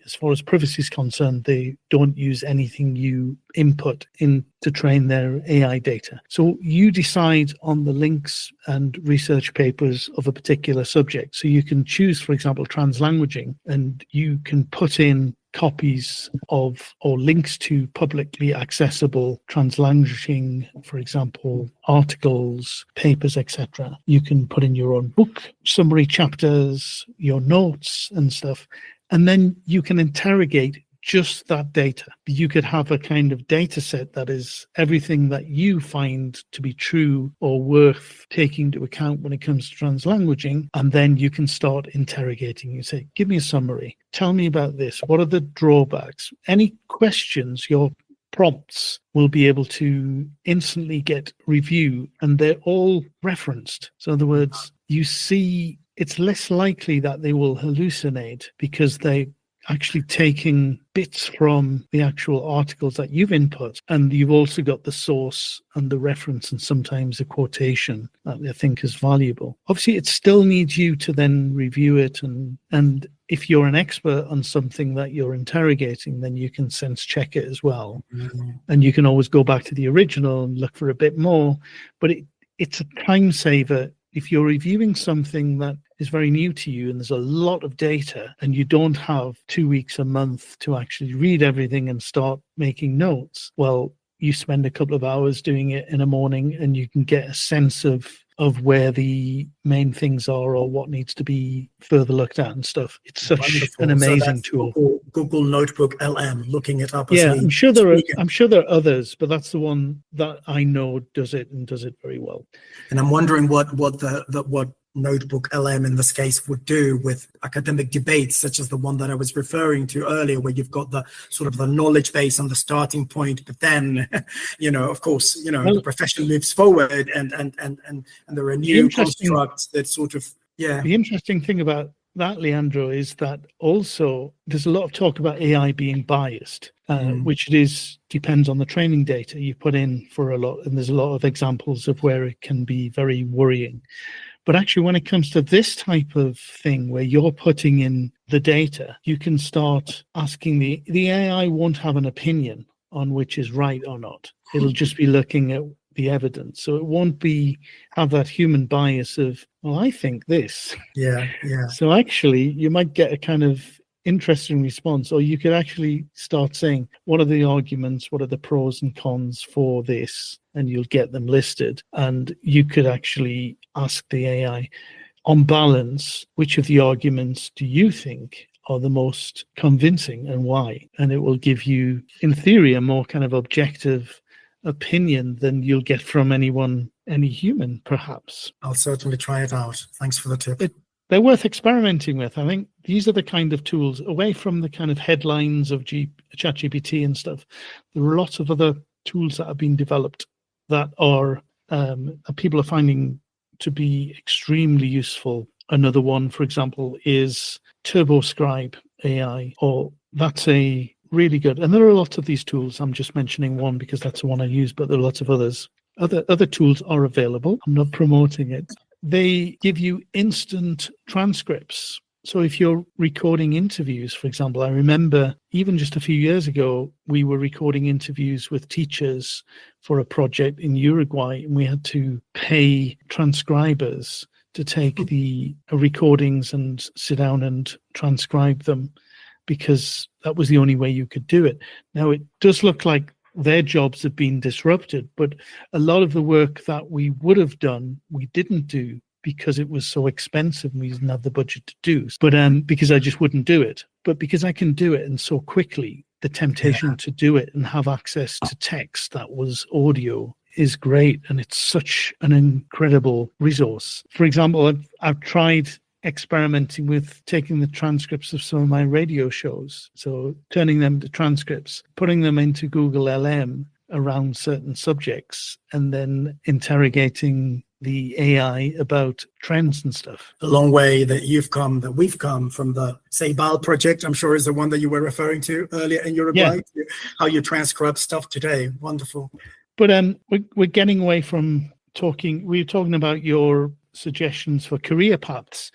as far as privacy is concerned, they don't use anything you input in to train their AI data. So you decide on the links and research papers of a particular subject. So you can choose, for example, translanguaging, and you can put in copies of or links to publicly accessible translanguaging, for example, articles, papers, etc. You can put in your own book summary chapters, your notes and stuff, and then you can interrogate just that data. You could have a kind of data set that is everything that you find to be true or worth taking into account when it comes to translanguaging, and then you can start interrogating. You say, give me a summary. Tell me about this. What are the drawbacks? Any questions, your prompts will be able to instantly get review, and they're all referenced. So in other words, you see it's less likely that they will hallucinate because they actually taking bits from the actual articles that you've input, and you've also got the source and the reference and sometimes a quotation that they think is valuable. Obviously, it still needs you to then review it, and if you're an expert on something that you're interrogating, then you can sense check it as well. Mm-hmm. And you can always go back to the original and look for a bit more, but it's a time saver. If you're reviewing something that is very new to you and there's a lot of data and you don't have 2 weeks, a month to actually read everything and start making notes, well, you spend a couple of hours doing it in a morning and you can get a sense of where the main things are or what needs to be further looked at and stuff. It's such an amazing tool. Google Notebook LM, looking it up. Yeah, I'm sure there are others, but that's the one that I know does it and does it very well. And I'm wondering what Notebook LM in this case would do with academic debates such as the one that I was referring to earlier, where you've got the sort of the knowledge base on the starting point, but then of course the profession moves forward and there are new constructs that sort of The interesting thing about that, Leandro, is that also there's a lot of talk about AI being biased, which depends on the training data you put in for a lot, and there's a lot of examples of where it can be very worrying. But actually, when it comes to this type of thing where you're putting in the data, you can start asking the AI won't have an opinion on which is right or not. It'll just be looking at the evidence. So it won't have that human bias of, well, I think this. Yeah. So actually, you might get a kind of interesting response, or you could actually start saying, what are the arguments, what are the pros and cons for this, and you'll get them listed. And you could actually ask the AI, on balance, which of the arguments do you think are the most convincing and why? And it will give you, in theory, a more kind of objective opinion than you'll get from any human, perhaps. I'll certainly try it out. Thanks for the tip. They're worth experimenting with. I think these are the kind of tools, away from the kind of headlines of ChatGPT and stuff. There are lots of other tools that have been developed that are people are finding to be extremely useful. Another one, for example, is TurboScribe AI, or that's a really good. And there are lots of these tools. I'm just mentioning one because that's the one I use, but there are lots of others. Other tools are available. I'm not promoting it. They give you instant transcripts So if you're recording interviews, for example, I remember even just a few years ago, we were recording interviews with teachers for a project in Uruguay, and we had to pay transcribers to take the recordings and sit down and transcribe them, because that was the only way you could do it. Now, it does look like their jobs have been disrupted, but a lot of the work that we would have done, we didn't do because it was so expensive and we didn't have the budget to do. But because I just wouldn't do it. But because I can do it and so quickly, the temptation to do it and have access to text that was audio is great. And it's such an incredible resource. For example, I've tried experimenting with taking the transcripts of some of my radio shows. So turning them to transcripts, putting them into Google LM around certain subjects, and then interrogating the AI about trends and stuff. The long way that we've come from the Ceibal project, I'm sure is the one that you were referring to earlier in Uruguay, how you transcribe stuff today. Wonderful. But we're getting away from talking. We were talking about your suggestions for career paths.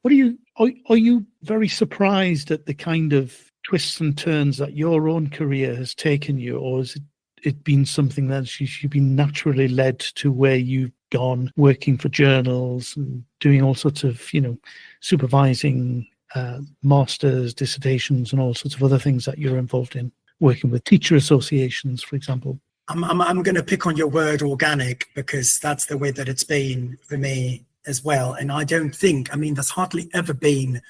What are you very surprised at the kind of twists and turns that your own career has taken you, or has it been something that you've been naturally led to where you've gone, working for journals and doing all sorts of, supervising masters, dissertations, and all sorts of other things that you're involved in, working with teacher associations, for example? I'm going to pick on your word organic, because that's the way that it's been for me as well. And I don't think, there's hardly ever been,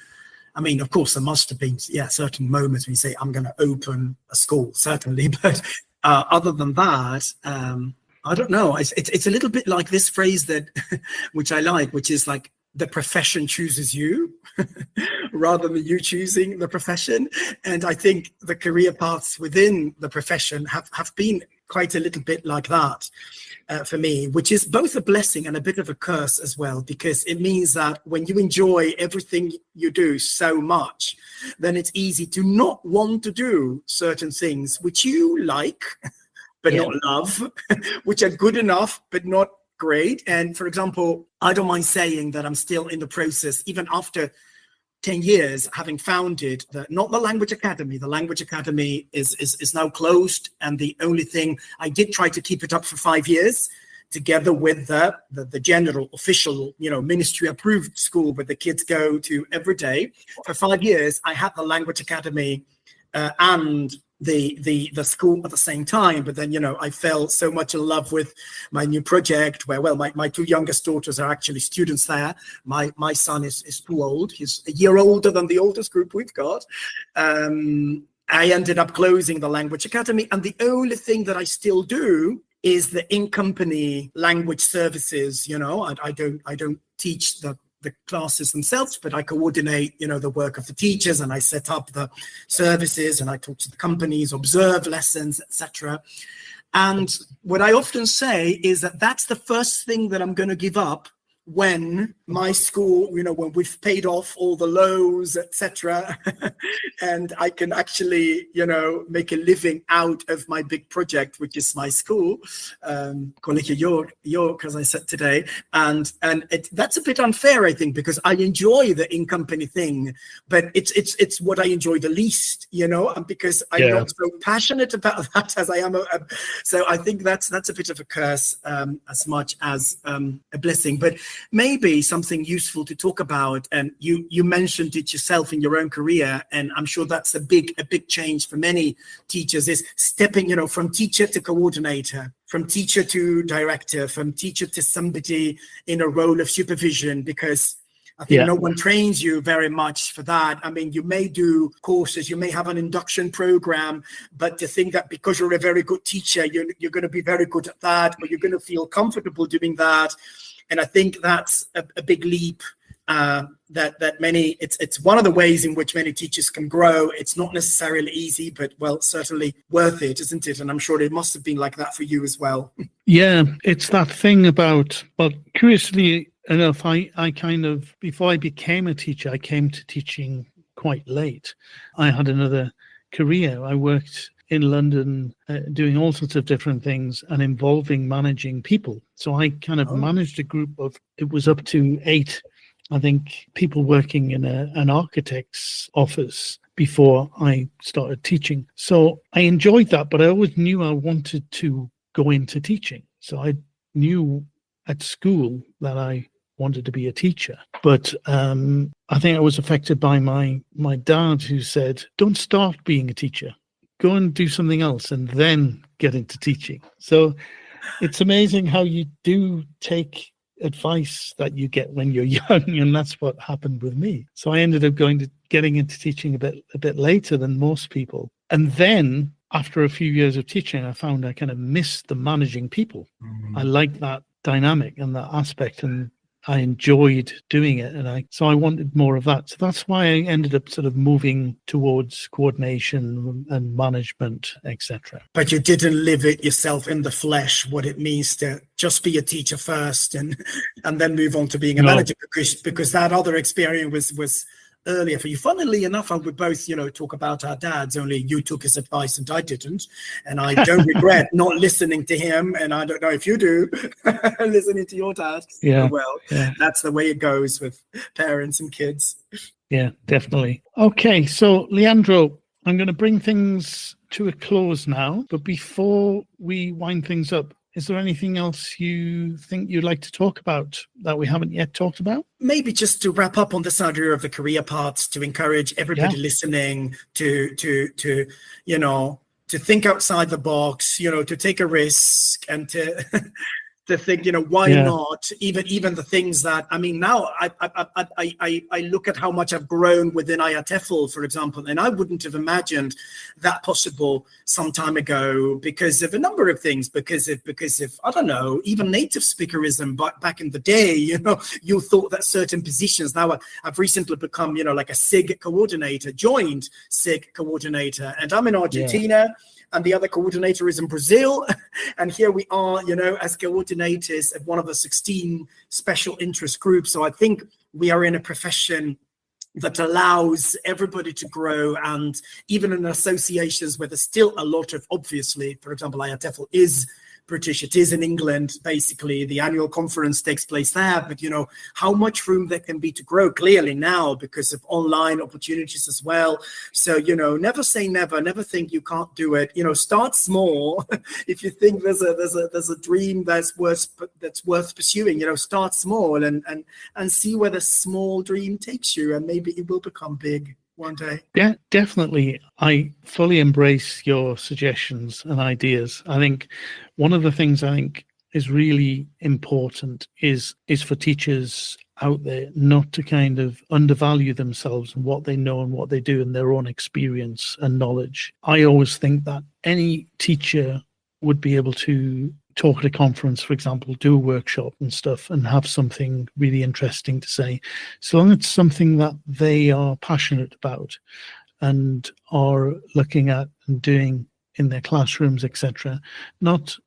of course, there must have been, certain moments when you say, I'm going to open a school, certainly. But other than that, I don't know. It's a little bit like this phrase that, which I like, which is like, the profession chooses you rather than you choosing the profession. And I think the career paths within the profession have been quite a little bit like that for me, which is both a blessing and a bit of a curse as well, because it means that when you enjoy everything you do so much, then it's easy to not want to do certain things which you like, but not love, which are good enough, but not great. And for example, I don't mind saying that I'm still in the process, even after 10 years, having founded not the Language Academy. The Language Academy is now closed. And the only thing I did try to keep it up for 5 years, together with the general official, ministry approved school where the kids go to every day. For 5 years, I had the Language Academy and the school at the same time. But then, I fell so much in love with my new project where, my two youngest daughters are actually students there. My son is too old. He's a year older than the oldest group we've got. I ended up closing the Language Academy. And the only thing that I still do is the in-company language services. I don't teach the classes themselves, but I coordinate, the work of the teachers, and I set up the services, and I talk to the companies, observe lessons, etc. And what I often say is that that's the first thing that I'm going to give up when my school, when we've paid off all the loans, etc., and I can actually, make a living out of my big project, which is my school, Colegio York, as I said today. And that's a bit unfair, I think, because I enjoy the in-company thing, but it's what I enjoy the least, and because I'm not so passionate about that as I am. So I think that's a bit of a curse as much as a blessing. But maybe something useful to talk about, and you mentioned it yourself in your own career, and I'm sure that's a big change for many teachers, is stepping, from teacher to coordinator, from teacher to director, from teacher to somebody in a role of supervision, because I think no one trains you very much for that. You may do courses, you may have an induction program, but to think that because you're a very good teacher, you're going to be very good at that, or you're going to feel comfortable doing that. And I think that's a big leap that many, it's one of the ways in which many teachers can grow. It's not necessarily easy, but certainly worth it, isn't it? And I'm sure it must have been like that for you as well. Yeah, it's that thing about, but curiously enough, I kind of, before I became a teacher, I came to teaching quite late. I had another career. I worked in London doing all sorts of different things and involving managing people. So I kind of managed a group of, it was up to 8 I think people working in an architect's office before I started teaching. So I enjoyed that, but I always knew I wanted to go into teaching. So I knew at school that I wanted to be a teacher. But I think I was affected by my dad, who said, don't start being a teacher. Go and do something else and then get into teaching. So it's amazing how you do take advice that you get when you're young, and that's what happened with me. So I ended up getting into teaching a bit later than most people. And then after a few years of teaching, I found I kind of missed the managing people. I liked that dynamic and that aspect, and I enjoyed doing it, and so I wanted more of that. So that's why I ended up sort of moving towards coordination and management, etc. But you didn't live it yourself in the flesh, what it means to just be a teacher first and then move on to being a manager, because that other experience was earlier for you. Funnily enough, we both, talk about our dads, only you took his advice and I didn't. And I don't regret not listening to him. And I don't know if you do, listening to your dad. Yeah. Well, that's the way it goes with parents and kids. Yeah, definitely. Okay, so Leandro, I'm going to bring things to a close now. But before we wind things up, is there anything else you think you'd like to talk about that we haven't yet talked about? Maybe just to wrap up on this idea of the career paths, to encourage everybody listening to think outside the box, to take a risk and to to think, why not? Even the things that, now I look at how much I've grown within IATEFL, for example, and I wouldn't have imagined that possible some time ago because of a number of things, because of I don't know, even native speakerism back in the day, you thought that certain positions. Now I've recently become, like a SIG coordinator, joined SIG coordinator, and I'm in Argentina. And the other coordinator is in Brazil. And here we are, as coordinators at one of the 16 special interest groups. So I think we are in a profession that allows everybody to grow, and even in associations where there's still a lot of, obviously, for example, IATEFL is British, it is in England, basically. The annual conference takes place there, but how much room there can be to grow clearly now because of online opportunities as well. So, never say never, never think you can't do it. Start small. If you think there's a dream that's worth pursuing, start small and see where the small dream takes you, and maybe it will become big one day. Yeah, definitely. I fully embrace your suggestions and ideas. I think one of the things I think is really important is for teachers out there not to kind of undervalue themselves and what they know and what they do and their own experience and knowledge. I always think that any teacher would be able to talk at a conference, for example, do a workshop and stuff, and have something really interesting to say, so long as it's something that they are passionate about and are looking at and doing in their classrooms, etc. Not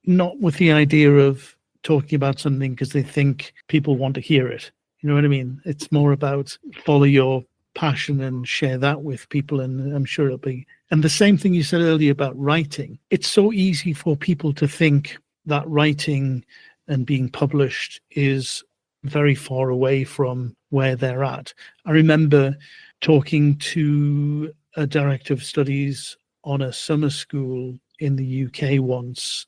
with the idea of talking about something because they think people want to hear it. You know what I mean? It's more about follow your passion and share that with people, and I'm sure it'll be. And the same thing you said earlier about writing. It's so easy for people to think that writing and being published is very far away from where they're at. I remember talking to a director of studies on a summer school in the UK once,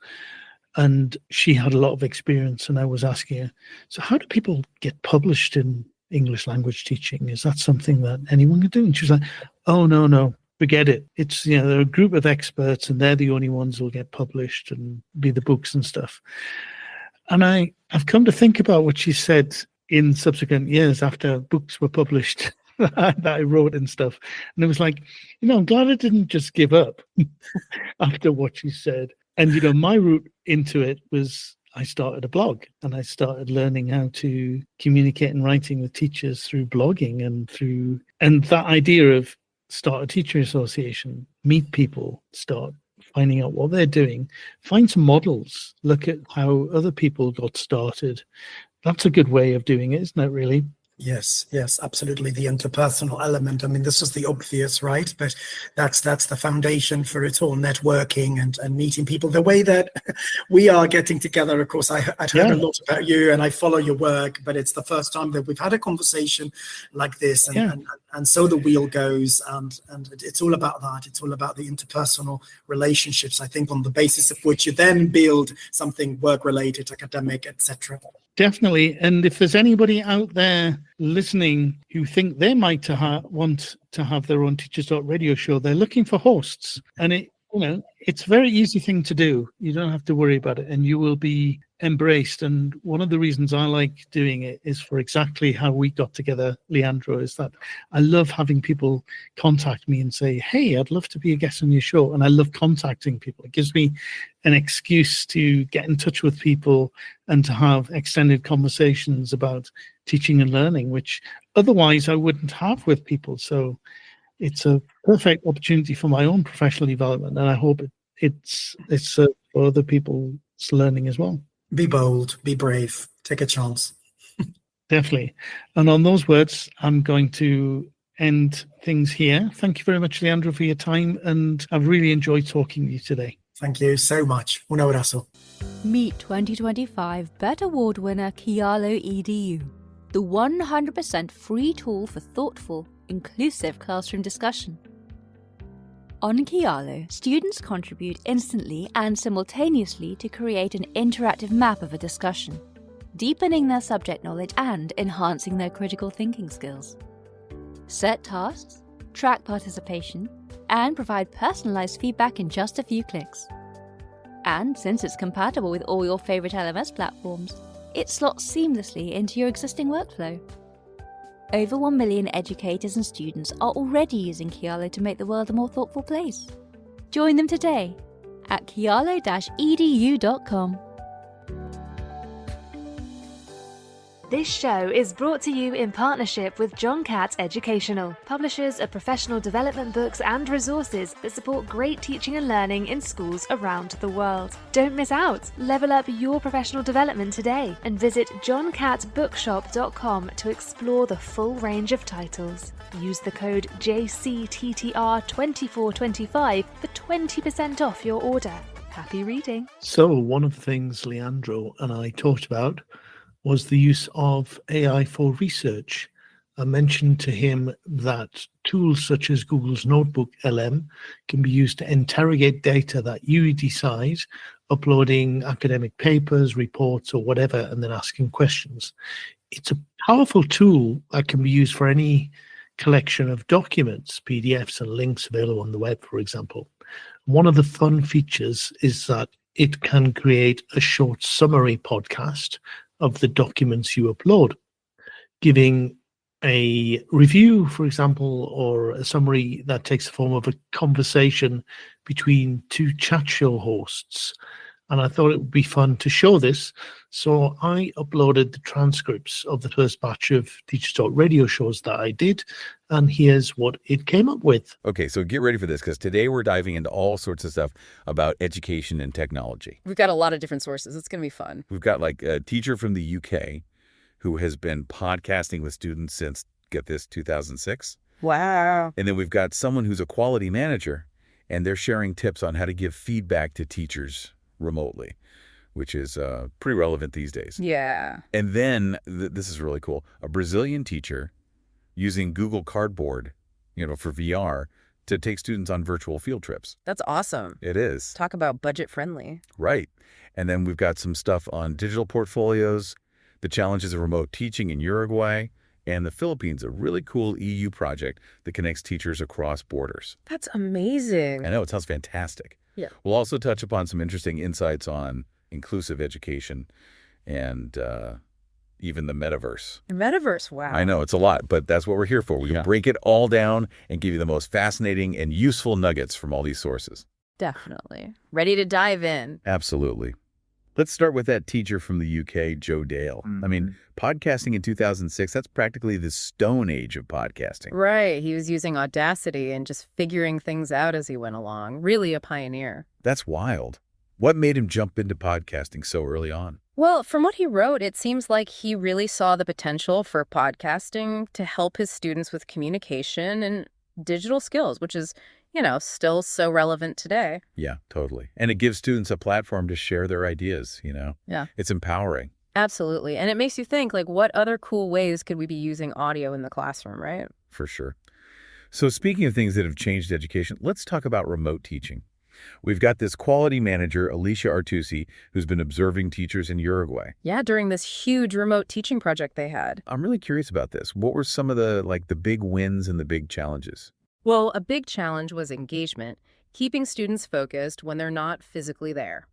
and she had a lot of experience, and I was asking her, so how do people get published in English language teaching? Is that something that anyone can do? And she was like, oh, no. Forget it. It's, they're a group of experts and they're the only ones who'll get published and be the books and stuff. And I've come to think about what she said in subsequent years after books were published that I wrote and stuff. And it was like, I'm glad I didn't just give up after what she said. And, my route into it was I started a blog, and I started learning how to communicate and writing with teachers through blogging and that idea of start a teacher association, meet people, start finding out what they're doing, find some models, look at how other people got started. That's a good way of doing it, isn't it, really? Yes, yes, absolutely. The interpersonal element. I mean, this is the obvious, right? But that's the foundation for it all, networking and meeting people. The way that we are getting together, of course, I'd heard a lot about you and I follow your work, but it's the first time that we've had a conversation like this. And so the wheel goes, and it's all about that. It's all about the interpersonal relationships, I think, on the basis of which you then build something work-related, academic, etc. Definitely. And if there's anybody out there listening who think they might want to have their own Teachers Radio show, they're looking for hosts. And it's a very easy thing to do. You don't have to worry about it, and you will be embraced. And one of the reasons I like doing it is for exactly how we got together, Leandro, is that I love having people contact me and say, hey, I'd love to be a guest on your show. And I love contacting people. It gives me an excuse to get in touch with people and to have extended conversations about teaching and learning, which otherwise I wouldn't have with people. So it's a perfect opportunity for my own professional development, and I hope it's for other people's learning as well. Be bold, be brave, take a chance. Definitely. And on those words, I'm going to end things here. Thank you very much, Leandro, for your time, and I've really enjoyed talking to you today. Thank you so much. Un abrazo. Meet 2025 BET Award winner Kialo EDU, the 100% free tool for thoughtful, inclusive classroom discussion. On Kialo, students contribute instantly and simultaneously to create an interactive map of a discussion, deepening their subject knowledge and enhancing their critical thinking skills. Set tasks, track participation, and provide personalized feedback in just a few clicks. And since it's compatible with all your favorite LMS platforms, it slots seamlessly into your existing workflow. Over 1 million educators and students are already using Kialo to make the world a more thoughtful place. Join them today at kialo-edu.com. This show is brought to you in partnership with John Catt Educational, publishers of professional development books and resources that support great teaching and learning in schools around the world. Don't miss out. Level up your professional development today and visit johncattbookshop.com to explore the full range of titles. Use the code JCTTR2425 for 20% off your order. Happy reading. So one of the things Leandro and I talked about was the use of AI for research. I mentioned to him that tools such as Google's Notebook LM can be used to interrogate data that you decide, uploading academic papers, reports, or whatever, and then asking questions. It's a powerful tool that can be used for any collection of documents, PDFs, and links available on the web, for example. One of the fun features is that it can create a short summary podcast of the documents you upload, giving a review, for example, or a summary that takes the form of a conversation between two chat show hosts. And I thought it would be fun to show this. So I uploaded the transcripts of the first batch of Teachers Talk radio shows that I did. And here's what it came up with. Okay, so get ready for this, because today we're diving into all sorts of stuff about education and technology. We've got a lot of different sources. It's going to be fun. We've got like a teacher from the UK who has been podcasting with students since, get this, 2006. Wow. And then we've got someone who's a quality manager, and they're sharing tips on how to give feedback to teachers remotely, which is pretty relevant these days. Yeah. And then, this is really cool, a Brazilian teacher using Google Cardboard, for VR to take students on virtual field trips. That's awesome. It is. Talk about budget friendly. Right. And then we've got some stuff on digital portfolios, the challenges of remote teaching in Uruguay, and the Philippines, a really cool EU project that connects teachers across borders. That's amazing. I know, it sounds fantastic. Yeah. We'll also touch upon some interesting insights on inclusive education and even the metaverse. The metaverse, wow. I know, it's a lot, but that's what we're here for. We can break it all down and give you the most fascinating and useful nuggets from all these sources. Definitely. Ready to dive in. Absolutely. Let's start with that teacher from the UK, Joe Dale. I mean, podcasting in 2006, that's practically the stone age of podcasting. Right. He was using Audacity and just figuring things out as he went along. Really a pioneer. That's wild. What made him jump into podcasting so early on? Well, from what he wrote, it seems like he really saw the potential for podcasting to help his students with communication and digital skills, which is, still so relevant today. Yeah, totally. And it gives students a platform to share their ideas. Yeah. It's empowering. Absolutely. And it makes you think, like, what other cool ways could we be using audio in the classroom, right? For sure. So speaking of things that have changed education, let's talk about remote teaching. We've got this quality manager, Alicia Artusi, who's been observing teachers in Uruguay. Yeah, during this huge remote teaching project they had. I'm really curious about this. What were some of the big wins and the big challenges? Well, a big challenge was engagement, keeping students focused when they're not physically there.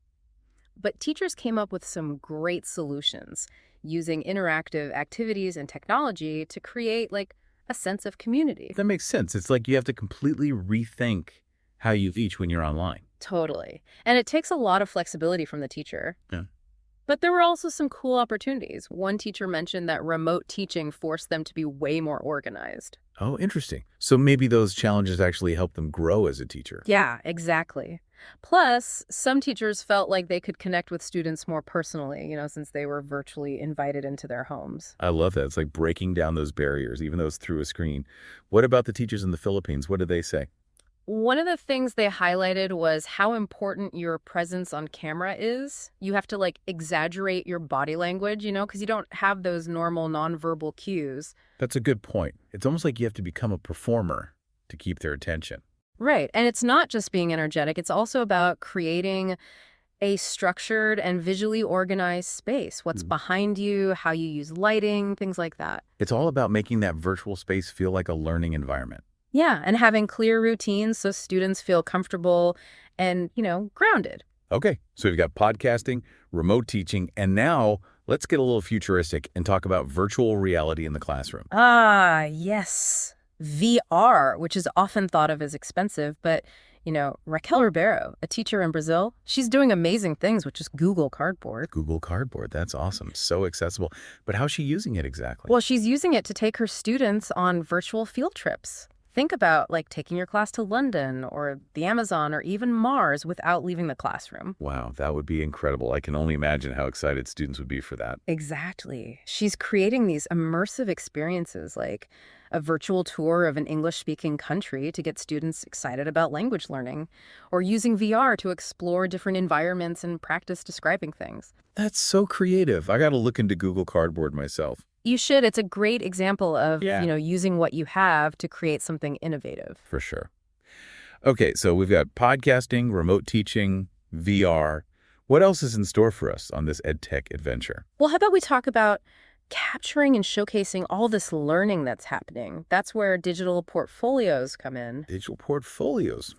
But teachers came up with some great solutions, using interactive activities and technology to create, like, a sense of community. That makes sense. It's like you have to completely rethink how you teach when you're online. Totally. And it takes a lot of flexibility from the teacher. Yeah. But there were also some cool opportunities. One teacher mentioned that remote teaching forced them to be way more organized. Oh, interesting. So maybe those challenges actually help them grow as a teacher. Yeah, exactly. Plus, some teachers felt like they could connect with students more personally, since they were virtually invited into their homes. I love that. It's like breaking down those barriers, even though it's through a screen. What about the teachers in the Philippines? What did they say? One of the things they highlighted was how important your presence on camera is. You have to, like, exaggerate your body language, because you don't have those normal nonverbal cues. That's a good point. It's almost like you have to become a performer to keep their attention. Right. And it's not just being energetic. It's also about creating a structured and visually organized space. What's behind you, how you use lighting, things like that. It's all about making that virtual space feel like a learning environment. Yeah, and having clear routines so students feel comfortable and, grounded. Okay, so we've got podcasting, remote teaching, and now let's get a little futuristic and talk about virtual reality in the classroom. Ah, yes. VR, which is often thought of as expensive, but, Raquel Ribeiro, a teacher in Brazil, she's doing amazing things with just Google Cardboard. Google Cardboard, that's awesome. So accessible. But how's she using it exactly? Well, she's using it to take her students on virtual field trips. Think about, like, taking your class to London or the Amazon or even Mars without leaving the classroom. Wow, that would be incredible. I can only imagine how excited students would be for that. Exactly. She's creating these immersive experiences, like a virtual tour of an English-speaking country to get students excited about language learning, or using VR to explore different environments and practice describing things. That's so creative. I got to look into Google Cardboard myself. You should. It's a great example of, Yeah. Using what you have to create something innovative. For sure. Okay, so we've got podcasting, remote teaching, VR. What else is in store for us on this EdTech adventure? Well, how about we talk about capturing and showcasing all this learning that's happening? That's where digital portfolios come in. Digital portfolios.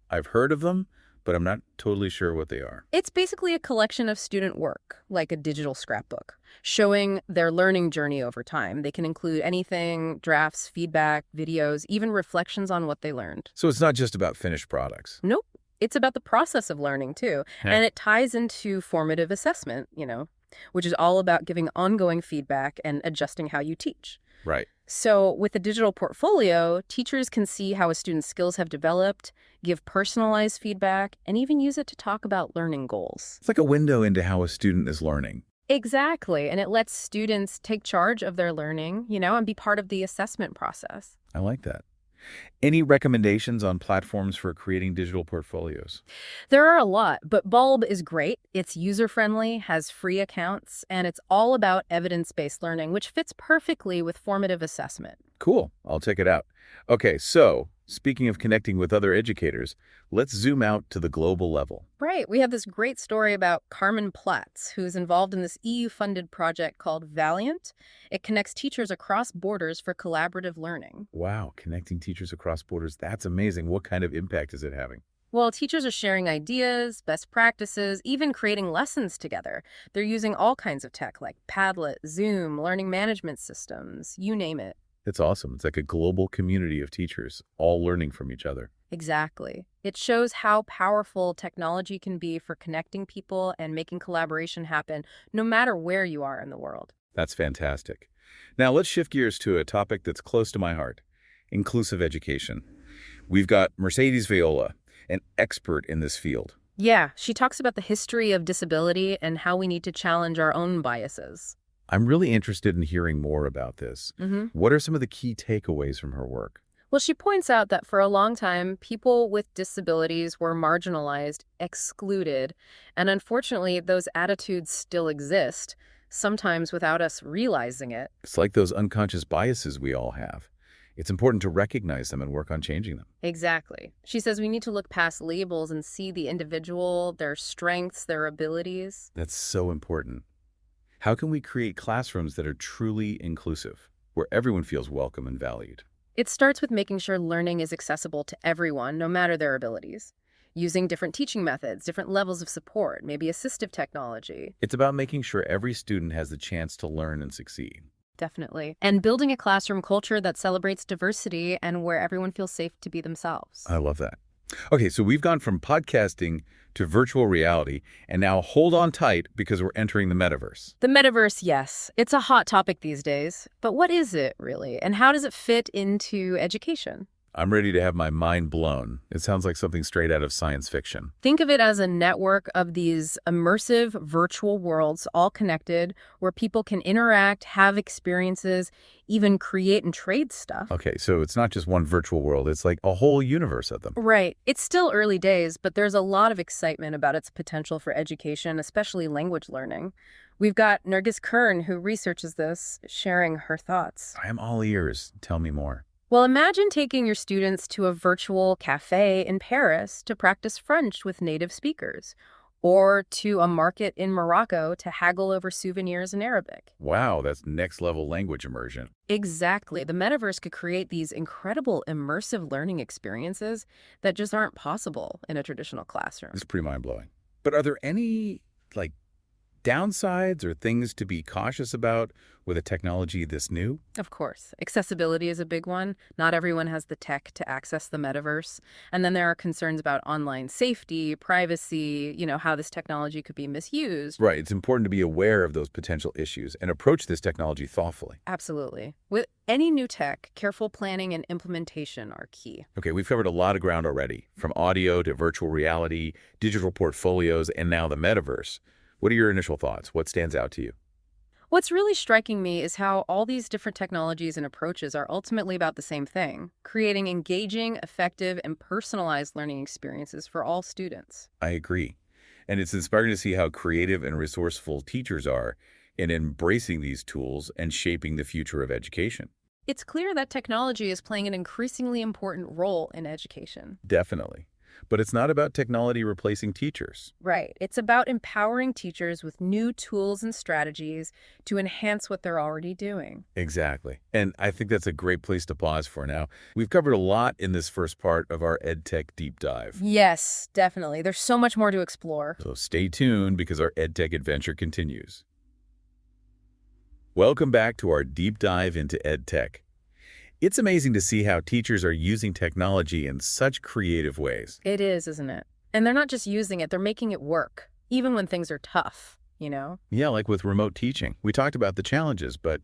I've heard of them, but I'm not totally sure what they are. It's basically a collection of student work, like a digital scrapbook, showing their learning journey over time. They can include anything, drafts, feedback, videos, even reflections on what they learned. So it's not just about finished products. Nope. It's about the process of learning, too. Yeah. And it ties into formative assessment, which is all about giving ongoing feedback and adjusting how you teach. Right. So with the digital portfolio, teachers can see how a student's skills have developed, give personalized feedback, and even use it to talk about learning goals. It's like a window into how a student is learning. Exactly. And it lets students take charge of their learning, and be part of the assessment process. I like that. Any recommendations on platforms for creating digital portfolios? There are a lot, but Bulb is great. It's user-friendly, has free accounts, and it's all about evidence-based learning, which fits perfectly with formative assessment. Cool. I'll check it out. Okay, so speaking of connecting with other educators, let's zoom out to the global level. Right. We have this great story about Carmen Platz, who's involved in this EU-funded project called Valiant. It connects teachers across borders for collaborative learning. Wow, connecting teachers across borders. That's amazing. What kind of impact is it having? Well, teachers are sharing ideas, best practices, even creating lessons together. They're using all kinds of tech like Padlet, Zoom, learning management systems, you name it. It's awesome. It's like a global community of teachers, all learning from each other. Exactly. It shows how powerful technology can be for connecting people and making collaboration happen, no matter where you are in the world. That's fantastic. Now let's shift gears to a topic that's close to my heart, inclusive education. We've got Mercedes Viola, an expert in this field. Yeah, she talks about the history of disability and how we need to challenge our own biases. I'm really interested in hearing more about this. What are some of the key takeaways from her work? Well, she points out that for a long time, people with disabilities were marginalized, excluded, and unfortunately, those attitudes still exist, sometimes without us realizing it. It's like those unconscious biases we all have. It's important to recognize them and work on changing them. Exactly. She says we need to look past labels and see the individual, their strengths, their abilities. That's so important. How can we create classrooms that are truly inclusive, where everyone feels welcome and valued? It starts with making sure learning is accessible to everyone, no matter their abilities. Using different teaching methods, different levels of support, maybe assistive technology. It's about making sure every student has the chance to learn and succeed. Definitely. And building a classroom culture that celebrates diversity and where everyone feels safe to be themselves. I love that. Okay, so we've gone from podcasting to virtual reality, and now hold on tight because we're entering the metaverse. The metaverse, yes. It's a hot topic these days. But what is it, really? And how does it fit into education? I'm ready to have my mind blown. It sounds like something straight out of science fiction. Think of it as a network of these immersive virtual worlds, all connected, where people can interact, have experiences, even create and trade stuff. Okay, so it's not just one virtual world, it's like a whole universe of them. Right. It's still early days, but there's a lot of excitement about its potential for education, especially language learning. We've got Nergis Kern, who researches this, sharing her thoughts. I am all ears. Tell me more. Well, imagine taking your students to a virtual cafe in Paris to practice French with native speakers, or to a market in Morocco to haggle over souvenirs in Arabic. Wow, that's next level language immersion. Exactly. The metaverse could create these incredible immersive learning experiences that just aren't possible in a traditional classroom. It's pretty mind-blowing. But are there any, downsides or things to be cautious about with a technology this new? Of course. Accessibility is a big one. Not everyone has the tech to access the metaverse. And then there are concerns about online safety, privacy, how this technology could be misused. Right. It's important to be aware of those potential issues and approach this technology thoughtfully. Absolutely. With any new tech, careful planning and implementation are key. Okay, we've covered a lot of ground already, from audio to virtual reality, digital portfolios, and now the metaverse. What are your initial thoughts? What stands out to you? What's really striking me is how all these different technologies and approaches are ultimately about the same thing, creating engaging, effective, and personalized learning experiences for all students. I agree. And it's inspiring to see how creative and resourceful teachers are in embracing these tools and shaping the future of education. It's clear that technology is playing an increasingly important role in education. Definitely. But it's not about technology replacing teachers. Right. It's about empowering teachers with new tools and strategies to enhance what they're already doing. Exactly. And I think that's a great place to pause for now. We've covered a lot in this first part of our EdTech deep dive. Yes, definitely. There's so much more to explore. So stay tuned because our EdTech adventure continues. Welcome back to our deep dive into EdTech. It's amazing to see how teachers are using technology in such creative ways. It is, isn't it? And they're not just using it, they're making it work, even when things are tough, Yeah, like with remote teaching. We talked about the challenges, but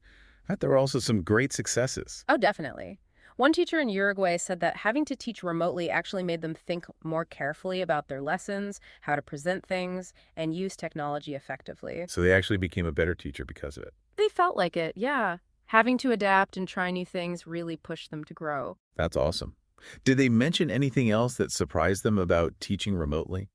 there are also some great successes. Oh, definitely. One teacher in Uruguay said that having to teach remotely actually made them think more carefully about their lessons, how to present things, and use technology effectively. So they actually became a better teacher because of it. They felt like it, yeah. Having to adapt and try new things really pushed them to grow. That's awesome. Did they mention anything else that surprised them about teaching remotely?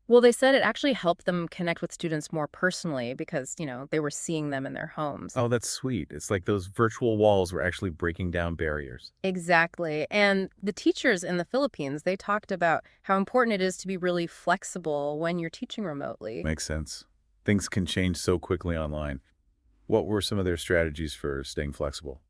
Well, they said it actually helped them connect with students more personally because, they were seeing them in their homes. Oh, that's sweet. It's like those virtual walls were actually breaking down barriers. Exactly. And the teachers in the Philippines, they talked about how important it is to be really flexible when you're teaching remotely. Makes sense. Things can change so quickly online. What were some of their strategies for staying flexible?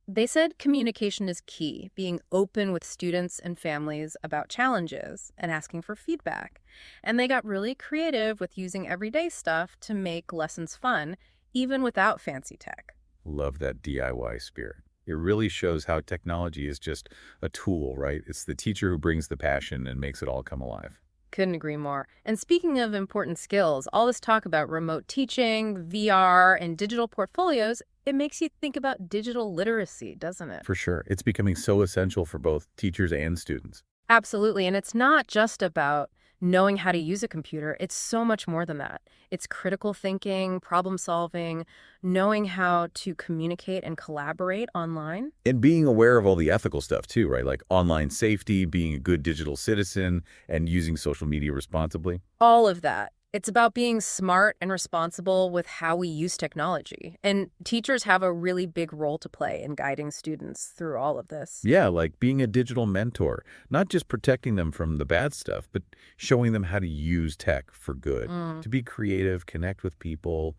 They said communication is key, being open with students and families about challenges and asking for feedback. And they got really creative with using everyday stuff to make lessons fun, even without fancy tech. Love that DIY spirit. It really shows how technology is just a tool, right? It's the teacher who brings the passion and makes it all come alive. Couldn't agree more. And speaking of important skills, all this talk about remote teaching, VR, and digital portfolios, it makes you think about digital literacy, doesn't it? For sure. It's becoming so essential for both teachers and students. Absolutely. And it's not just about knowing how to use a computer, it's so much more than that. It's critical thinking, problem solving, knowing how to communicate and collaborate online. And being aware of all the ethical stuff too, right? Like online safety, being a good digital citizen, and using social media responsibly. All of that. It's about being smart and responsible with how we use technology. And teachers have a really big role to play in guiding students through all of this. Yeah, like being a digital mentor, not just protecting them from the bad stuff, but showing them how to use tech for good, to be creative, connect with people,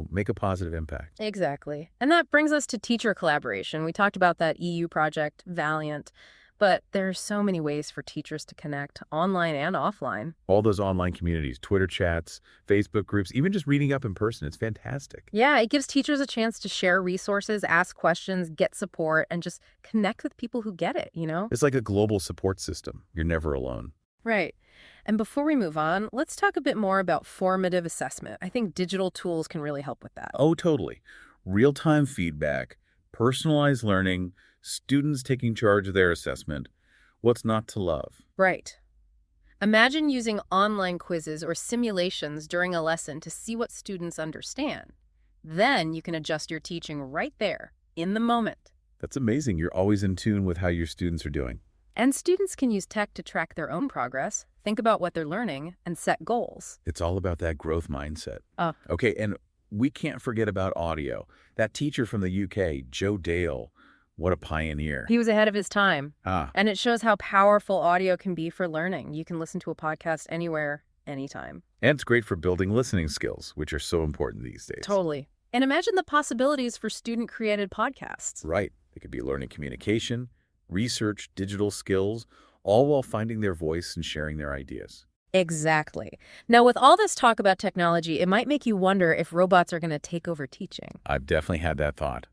make a positive impact. Exactly. And that brings us to teacher collaboration. We talked about that EU project, Valiant. But there are so many ways for teachers to connect online and offline. All those online communities, Twitter chats, Facebook groups, even just reading up in person, it's fantastic. Yeah, it gives teachers a chance to share resources, ask questions, get support, and just connect with people who get it, It's like a global support system. You're never alone. Right. And before we move on, let's talk a bit more about formative assessment. I think digital tools can really help with that. Oh, totally. Real-time feedback, personalized learning, students taking charge of their assessment. What's not to love? Right. Imagine using online quizzes or simulations during a lesson to see what students understand. Then you can adjust your teaching right there, in the moment. That's amazing. You're always in tune with how your students are doing. And students can use tech to track their own progress, think about what they're learning, and set goals. It's all about that growth mindset. Oh. Okay, and we can't forget about audio. That teacher from the UK, Joe Dale, what a pioneer. He was ahead of his time. Ah. And it shows how powerful audio can be for learning. You can listen to a podcast anywhere, anytime. And it's great for building listening skills, which are so important these days. Totally. And imagine the possibilities for student-created podcasts. Right. They could be learning communication, research, digital skills, all while finding their voice and sharing their ideas. Exactly. Now, with all this talk about technology, it might make you wonder if robots are going to take over teaching. I've definitely had that thought.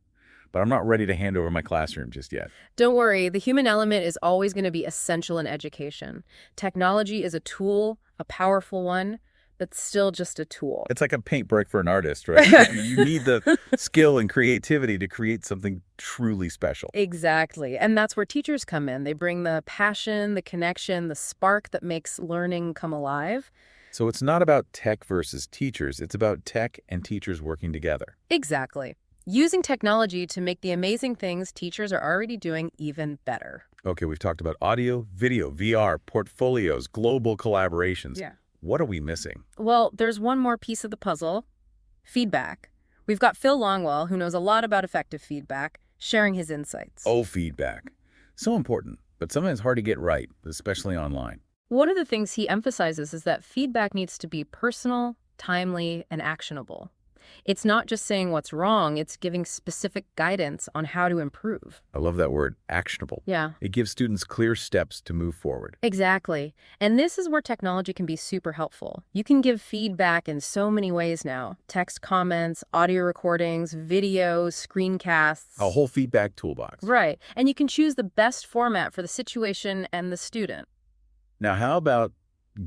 But I'm not ready to hand over my classroom just yet. Don't worry, the human element is always going to be essential in education. Technology is a tool, a powerful one, but still just a tool. It's like a paintbrush for an artist, right? You need the skill and creativity to create something truly special. Exactly. And that's where teachers come in. They bring the passion, the connection, the spark that makes learning come alive. So it's not about tech versus teachers. It's about tech and teachers working together. Exactly. Using technology to make the amazing things teachers are already doing even better. Okay, we've talked about audio, video, VR, portfolios, global collaborations. Yeah. What are we missing? Well, there's one more piece of the puzzle. Feedback. We've got Phil Longwell, who knows a lot about effective feedback, sharing his insights. Oh, feedback. So important, but sometimes hard to get right, especially online. One of the things he emphasizes is that feedback needs to be personal, timely, and actionable. It's not just saying what's wrong, it's giving specific guidance on how to improve. I love that word, actionable. Yeah. It gives students clear steps to move forward. Exactly. And this is where technology can be super helpful. You can give feedback in so many ways now. Text comments, audio recordings, videos, screencasts. A whole feedback toolbox. Right. And you can choose the best format for the situation and the student. Now, how about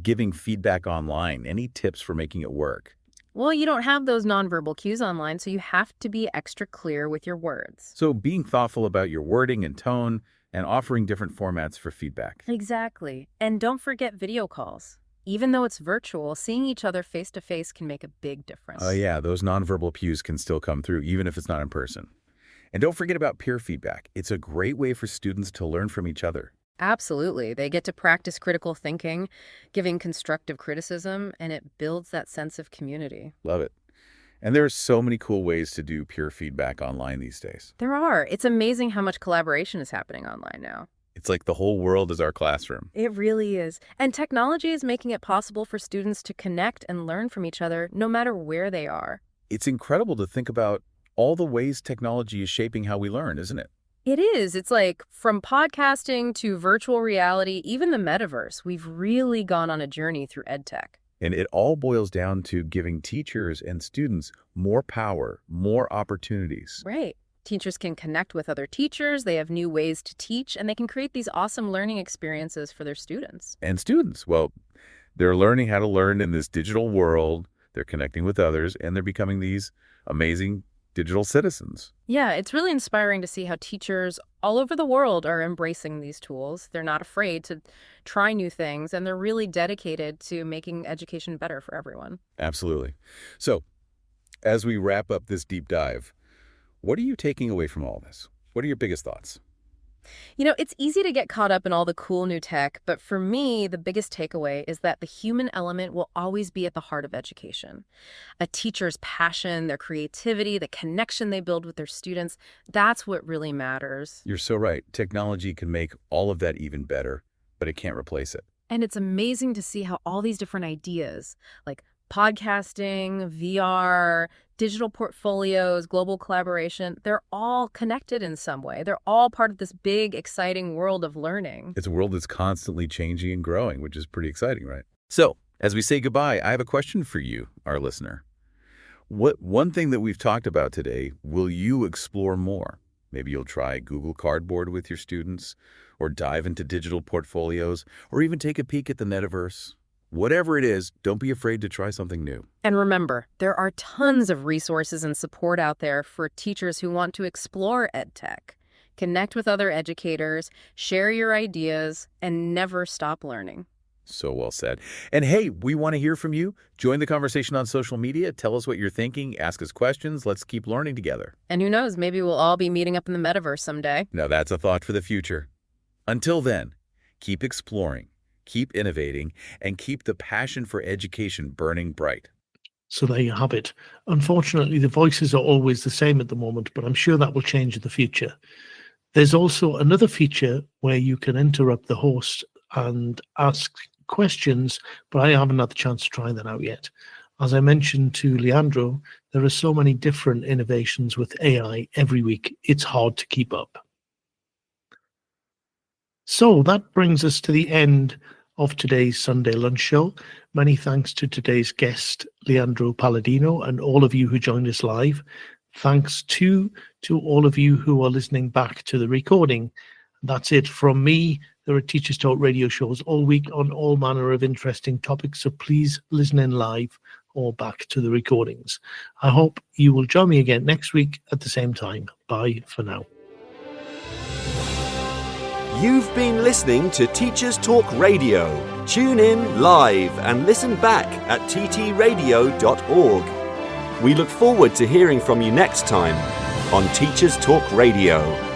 giving feedback online? Any tips for making it work? Well, you don't have those nonverbal cues online, so you have to be extra clear with your words. So being thoughtful about your wording and tone and offering different formats for feedback. Exactly. And don't forget video calls. Even though it's virtual, seeing each other face-to-face can make a big difference. Oh, yeah, those nonverbal cues can still come through, even if it's not in person. And don't forget about peer feedback. It's a great way for students to learn from each other. Absolutely. They get to practice critical thinking, giving constructive criticism, and it builds that sense of community. Love it. And there are so many cool ways to do peer feedback online these days. There are. It's amazing how much collaboration is happening online now. It's like the whole world is our classroom. It really is. And technology is making it possible for students to connect and learn from each other no matter where they are. It's incredible to think about all the ways technology is shaping how we learn, isn't it? It is. It's like from podcasting to virtual reality, even the metaverse, we've really gone on a journey through EdTech. And it all boils down to giving teachers and students more power, more opportunities. Right. Teachers can connect with other teachers, they have new ways to teach, and they can create these awesome learning experiences for their students. And students, well, they're learning how to learn in this digital world, they're connecting with others, and they're becoming these amazing digital citizens. Yeah, it's really inspiring to see how teachers all over the world are embracing these tools. They're not afraid to try new things, and they're really dedicated to making education better for everyone. Absolutely. So, as we wrap up this deep dive, what are you taking away from all this? What are your biggest thoughts? It's easy to get caught up in all the cool new tech, but for me, the biggest takeaway is that the human element will always be at the heart of education. A teacher's passion, their creativity, the connection they build with their students, that's what really matters. You're so right. Technology can make all of that even better, but it can't replace it. And it's amazing to see how all these different ideas, like podcasting, VR, digital portfolios, global collaboration, they're all connected in some way. They're all part of this big, exciting world of learning. It's a world that's constantly changing and growing, which is pretty exciting, right? So, as we say goodbye, I have a question for you, our listener. What one thing that we've talked about today will you explore more? Maybe you'll try Google Cardboard with your students, or dive into digital portfolios, or even take a peek at the metaverse. Whatever it is, don't be afraid to try something new. And remember, there are tons of resources and support out there for teachers who want to explore EdTech. Connect with other educators, share your ideas, and never stop learning. So well said. And hey, we want to hear from you. Join the conversation on social media. Tell us what you're thinking. Ask us questions. Let's keep learning together. And who knows, maybe we'll all be meeting up in the metaverse someday. Now that's a thought for the future. Until then, keep exploring, keep innovating, and keep the passion for education burning bright. So there you have it. Unfortunately, the voices are always the same at the moment, but I'm sure that will change in the future. There's also another feature where you can interrupt the host and ask questions, but I haven't had the chance to try that out yet. As I mentioned to Leandro, there are so many different innovations with AI every week, it's hard to keep up. So that brings us to the end of today's Sunday Lunch Show. Many thanks to today's guest, Leandro Palladino, and all of you who joined us live. Thanks to all of you who are listening back to the recording. That's it from me. There are Teachers Talk radio shows all week on all manner of interesting topics, so please listen in live or back to the recordings. I hope you will join me again next week at the same time. Bye for now. You've been listening to Teachers Talk Radio. Tune in live and listen back at ttradio.org. We look forward to hearing from you next time on Teachers Talk Radio.